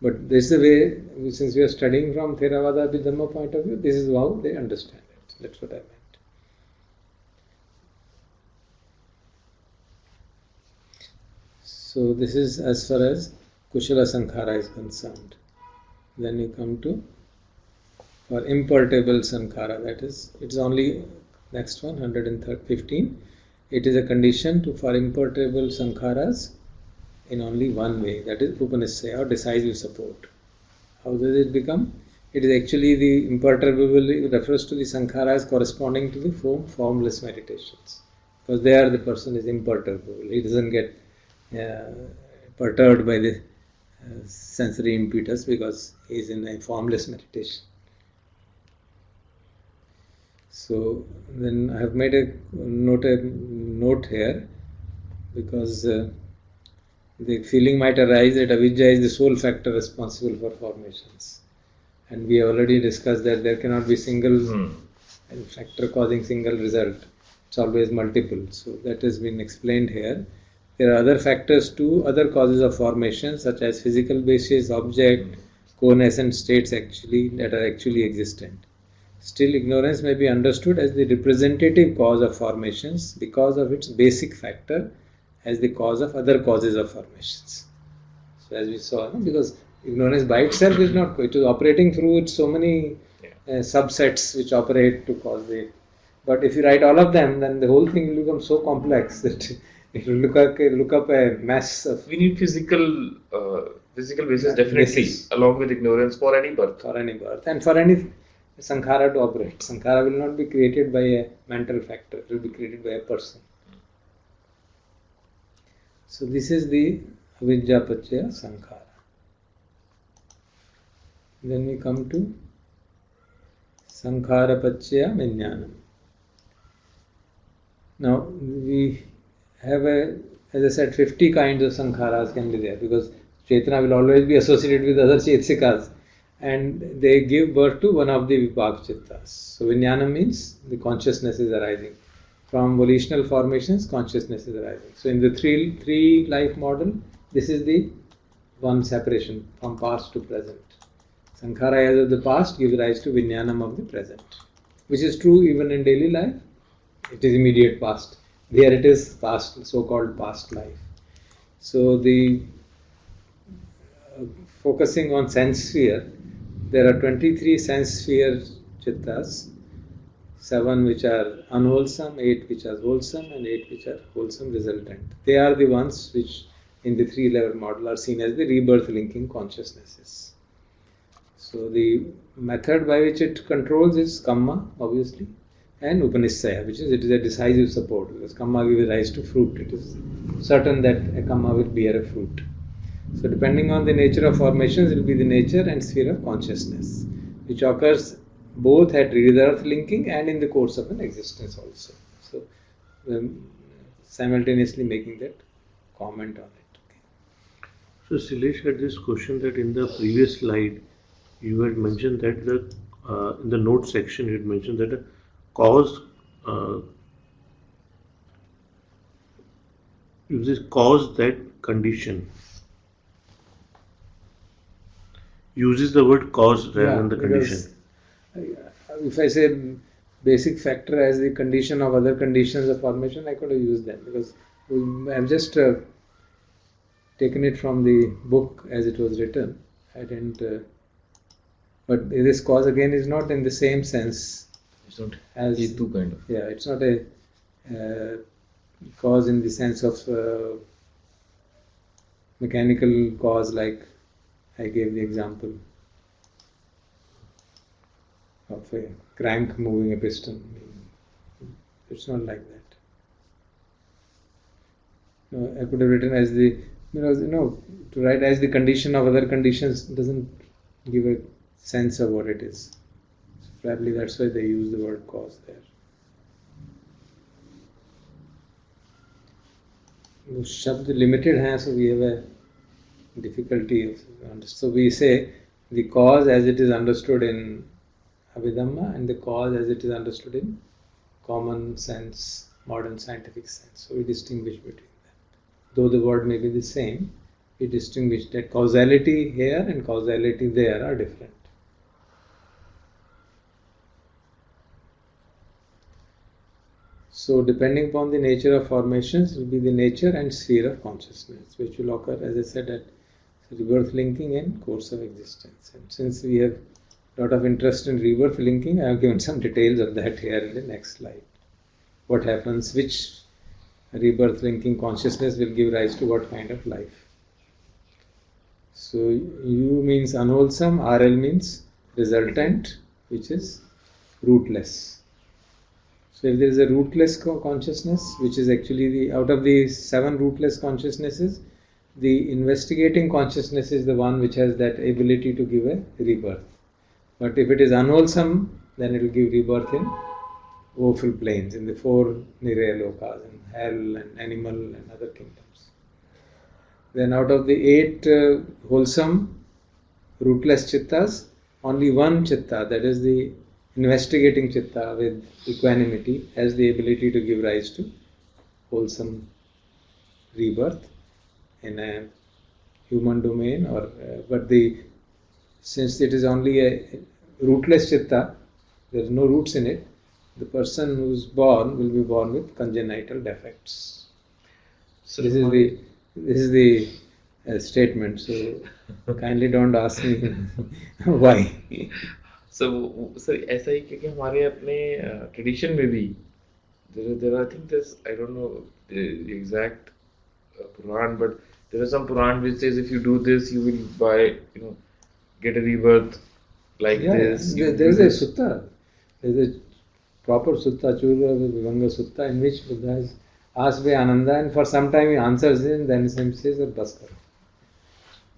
But this is the way, since we are studying from Theravada Abhidhamma point of view, this is how they understand it. That's what I meant. So this is as far as Kushala Sankhara is concerned. Then you come to for imperturbable Sankhara, that is, it's only next one, 115. It is a condition for imperturbable Sankharas in only one way, that is Upanishaya or decisive support. How does it become? It is actually the imperturbable refers to the Sankharas corresponding to the formless meditations, because there the person is imperturbable. He doesn't get perturbed by the sensory impetus because he is in a formless meditation. So then I have made a note here, because the feeling might arise that avidya is the sole factor responsible for formations, and we have already discussed that there cannot be single factor causing single result. It's always multiple. So that has been explained here. There are other factors too, other causes of formation, such as physical basis, object, coalescent states that are actually existent. Still, ignorance may be understood as the representative cause of formations because of its basic factor as the cause of other causes of formations. So as we saw, because ignorance by itself is not, it is operating through its so many subsets which operate to cause it. But if you write all of them, then the whole thing will become so complex that it will look up a mass of... We need physical basis definitely, along with ignorance for any birth. For any birth and for any Sankhara to operate. Sankhara will not be created by a mental factor, it will be created by a person. So this is the Avidya Pachya Sankhara. Then we come to Sankhara Pachya Vijnanam. Now we have as I said, 50 kinds of Sankharas can be there, because Chetana will always be associated with other Chetsikas, and they give birth to one of the Vibhag Chittas. So Vijnanam means the consciousness is arising. From volitional formations, consciousness is arising. So in the three life model, This is the one separation from past to present. Sankhara of the past gives rise to Vijnanam of the present, which is true even in daily life. It is immediate past. There it is past, so-called past life. So the focusing on sense sphere, there are 23 sense sphere chittas, 7 which are unwholesome, 8 which are wholesome, and 8 which are wholesome resultant. They are the ones which in the 3-level model are seen as the rebirth linking consciousnesses. So the method by which it controls is Kamma, obviously, and Upanishaya, which is, it is a decisive support, because Kamma gives rise to fruit. It is certain that a Kamma will bear a fruit. So depending on the nature of formations, it will be the nature and sphere of consciousness, which occurs both at rebirth linking and in the course of an existence also. So simultaneously making that comment on it. So Silesh had this question that in the previous slide you had mentioned that in the note section you had mentioned that a cause uses cause that condition. Uses the word cause rather than the condition. If I say basic factor as the condition of other conditions of formation, I could have used them, because I've just taken it from the book as it was written. I didn't. But this cause again is not in the same sense. It's not as Hetu kind of. Yeah, it's not a cause in the sense of mechanical cause, like I gave the example of a crank moving a piston. It's not like that. No, I could have written as the, to write as the condition of other conditions doesn't give a sense of what it is. So probably that's why they use the word cause there. Shabd limited hai, so we have a difficulty of so we say the cause as it is understood in Abhidhamma and the cause as it is understood in common sense, modern scientific sense. So we distinguish between them. Though the word may be the same, we distinguish that causality here and causality there are different. So depending upon the nature of formations will be the nature and sphere of consciousness, which will occur, as I said, at rebirth linking and course of existence. And since we have a lot of interest in rebirth linking, I have given some details of that here in the next slide. What happens, which rebirth linking consciousness will give rise to what kind of life. So U means unwholesome, RL means resultant, which is rootless. So if there is a rootless consciousness, which is actually out of the 7 rootless consciousnesses, the investigating consciousness is the one which has that ability to give a rebirth. But if it is unwholesome, then it will give rebirth in woeful planes, in the 4 Niraya Lokas, in hell and animal and other kingdoms. Then out of the 8 wholesome, rootless chittas, only 1 chitta, that is the investigating chitta with equanimity, has the ability to give rise to wholesome rebirth in a human domain, but since it is only a rootless chitta, there is no roots in it, the person who is born will be born with congenital defects. So this is the statement. So kindly don't ask me why. So ऐसा ही क्योंकि हमारे अपने tradition में भी there I think there's, I don't know the exact Puran, but there is some Puran which says if you do this you will get a rebirth like this. There is a sutta. There is a proper sutta, Chura Vivanga Sutta, in which Buddha is asked by Ananda, and for some time he answers it, and then he says, Baskar.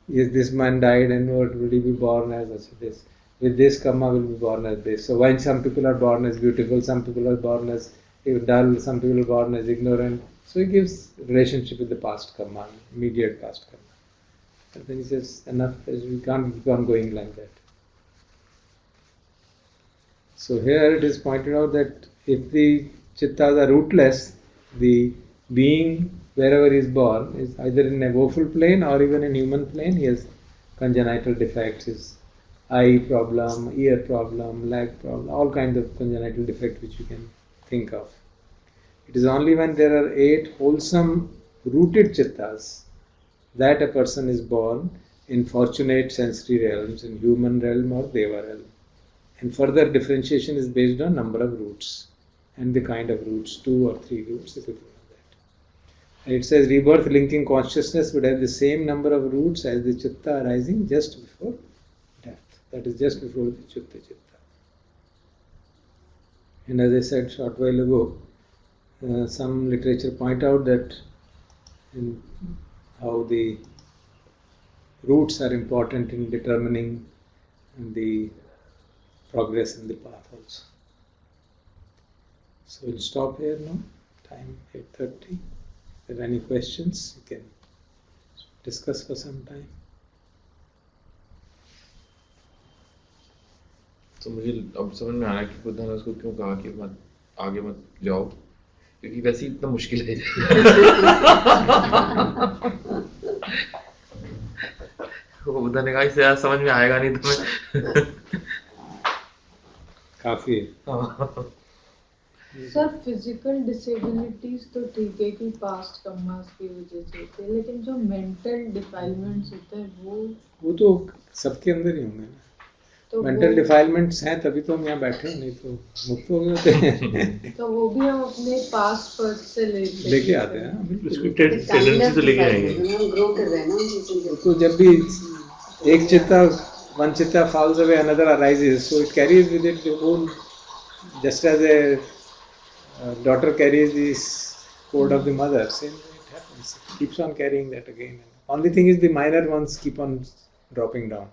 Yes, this man died, and what will he be born as this? With this karma will be born as this. So when some people are born as beautiful, some people are born as dull, some people are born as ignorant. So he gives relationship with the past karma, immediate past karma. And then he says, enough, we can't keep on going like that. So here it is pointed out that if the chittas are rootless, the being wherever he is born, is either in a woeful plane or even in human plane. He has congenital defects, his eye problem, ear problem, leg problem, all kinds of congenital defects which you can think of. It is only when there are 8 wholesome rooted chittas that a person is born in fortunate sensory realms, in human realm or deva realm. And further differentiation is based on number of roots and the kind of roots, 2 or 3 roots, if you follow that. And it says rebirth linking consciousness would have the same number of roots as the chitta arising just before death. That is just before the Chitta Chitta. And as I said short while ago, some literature point out that in how the roots are important in determining the progress in the path also. So we'll stop here now. Time 8:30. If there are any questions, you can discuss for some time. तो मुझे अब समझ में आया कि बुद्धा ने उसको क्यों कहा कि मत आगे मत जाओ, क्योंकि वैसे ही इतना मुश्किल है। वो बुद्धा ने कहा इससे यार समझ में आएगा नहीं तुम्हें। काफी है। सर फिजिकल डिसेबिलिटीज तो ठीक है कि पास्ट कर्मास की वजह से होते हैं, लेकिन जो मेंटल डिफाइलमेंट्स होते हैं वो तो सबके अंदर ही होंगे ना। तो मेंटल डिफाइलमेंट्स हैं तभी तो हम यहाँ बैठे हैं, नहीं तो मुक्त हो गए होते हैं। तो वो भी हम अपने पास्ट फर्स्ट से लेके आते हैं। बिल्कुल स्क्रिप्टेड टेंडेंसी तो लेके आएंगे। हम ग्रो कर रहे हैं ना। तो जब भी एक चित्ता, one chitta falls away, another arises, so it carries with it the whole, just as a daughter carries this code of the mother, same way it happens. It keeps on carrying that again. Only thing is the minor ones keep on dropping down.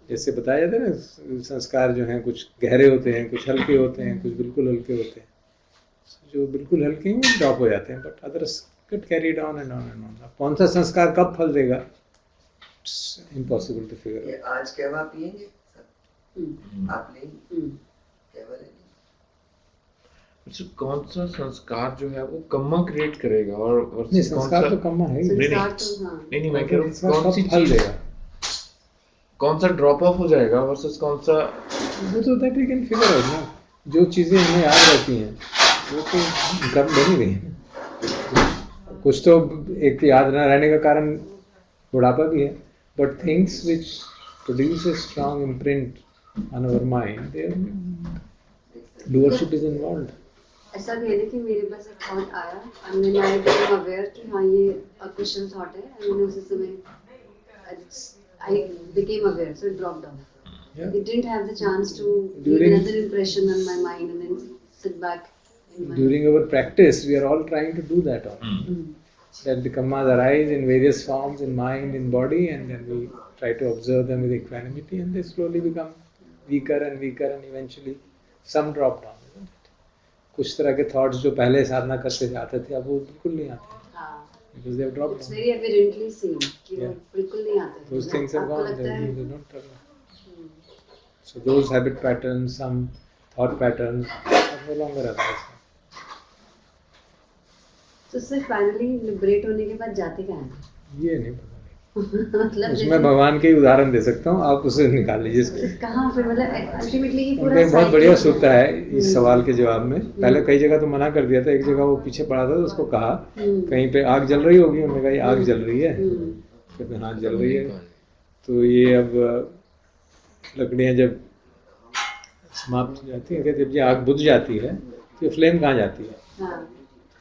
जैसे बताया जाता है ना, संस्कार जो हैं कुछ गहरे होते हैं, कुछ हल्के होते हैं, कुछ बिल्कुल हल्के होते हैं। जो बिल्कुल हल्के हैं वो ड्रॉप हो जाते हैं, but others get carried on and on and on. अब कौन सा संस्कार कब फल देगा, it's impossible to figure out. आज कहवा पिएंगे आप लेंगे कहवा लेंगे। अच्छा, कौन सा संस्कार जो है वो कम्मा क्रिएट करेगा और नहीं, संस्कार तो कम्मा है ही। नहीं मैं कह रहा हूँ कौन सी फल चीज, देगा, कौन सा ड्रॉप ऑफ हो जाएगा वर्सेस कौन सा। वो तो that we can figure out ना। जो चीजें हमें याद रहती हैं वो तो कब बनी रही हैं। कुछ तो एक याद न रहने का कारण बुढ़ापा भी है, but things which produce a strong imprint on our mind, their doership is involved. ऐसा भी है ना कि मेरे पास एक थॉट आया and then I became aware कि हाँ ये क्वेश्चन थॉट है, and मैंने उसी समय I became aware, so it dropped down. Yeah. It didn't have the chance to leave another impression on my mind and then sit back in my During our practice, we are all trying to do that only. That the kammas arise in various forms, in mind, in body, and then we try to observe them with equanimity, and they slowly become weaker and weaker, and eventually some drop down, isn't it? कुछ तरह के thoughts जो पहले साधना करते आते थे, अब वो बिल्कुल नहीं आते। Because they have dropped It's down. very evidently seen कि वो Yeah. बिल्कुल नहीं आते। Those things have आपको gone. लगता है They don't travel. So those habit patterns, some thought patterns, are no longer arise. तो सिर्फ फाइनली लिबरेट होने के बाद जाते कहाँ हैं? ये नहीं पता। मतलब उसमें भगवान के उदाहरण दे सकता हूँ, आप उसे निकाल लीजिए। कहाँ फिर मतलब अल्टीमेटली ये उनका पूरा एक बहुत cycle- बढ़िया सूत्र है इस सवाल के जवाब में। पहले कई जगह तो मना कर दिया था, एक जगह वो पीछे पड़ा था तो उसको कहा कहीं पे आग जल रही होगी, उन्होंने कहा ये आग जल रही है, कहते हाँ जल रही है। तो ये अब लकड़ियाँ जब समाप्त हो जाती है, कहते जब ये आग बुझ जाती है तो ये फ्लेम कहाँ जाती है? हाँ।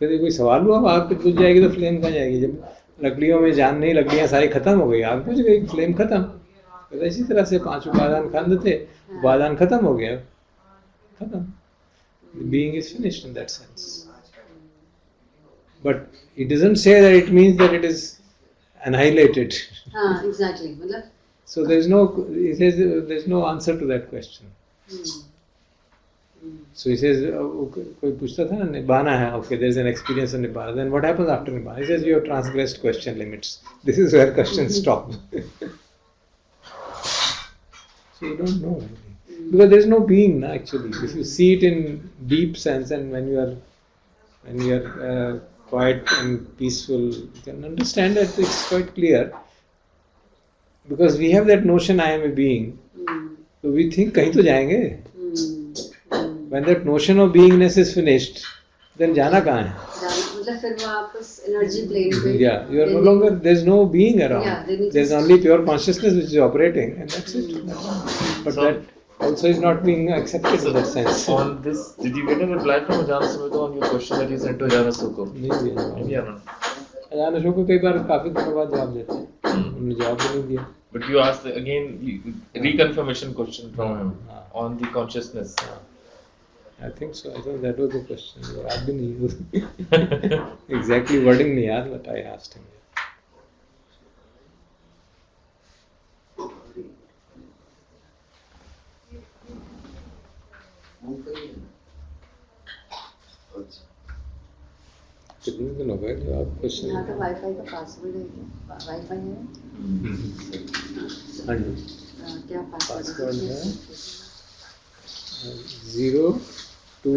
कहते कोई सवाल हुआ, आग बुझ जाएगी तो फ्लेम कहाँ जाएगी? जब लकड़ियों में जान नहीं, लकड़ियाँ सारी खत्म हो गई, आग बुझ गई, फ्लेम खत्म। तो इसी तरह से 5 उपादान खंड थे, उपादान खत्म हो गया, खत्म। Being is finished in that sense. But it doesn't say that it means that it is annihilated. हाँ, exactly. मतलब So there is no, he says there is no answer to that question. So he says, कोई पूछता था ना निब्बाना है, okay, there is an experience of nibbana. Then what happens after nibbana? He says you have transgressed question limits. This is where questions stop. So you don't know really. Because there is no being actually. If you see it in deep sense, and when you are quiet and peaceful, you can understand that it's quite clear. Because we have that notion, I am a being. So we think, kahin to jayenge. When that notion of beingness is finished, then jana kahan hai? मतलब फिर वो आप उस energy plane पे Yeah, you are no longer, there's no being around. Yeah, then it There's just- only pure consciousness which is operating, and that's it. But So- that also is not being accepted in that sense. On this, did you get a reply from Ajahn Sumito on your question that you sent to Ajahn Asoko? नहीं दिया Maybe जवाब। Anand. अजान अशोक को कई बार काफी दिनों बाद जवाब देते हैं, उन्होंने जवाब भी नहीं दिया। But you asked again reconfirmation question from him हाँ। on the consciousness. I think so. I thought that was the question. याद भी नहीं exactly wording नहीं याद, but I asked him. कितने दिन हो गए जवाब क्वेश्चन? यहाँ तो वाईफाई का पासवर्ड है क्या? वाईफाई है? हाँ जी, क्या पासवर्ड है है? 0 2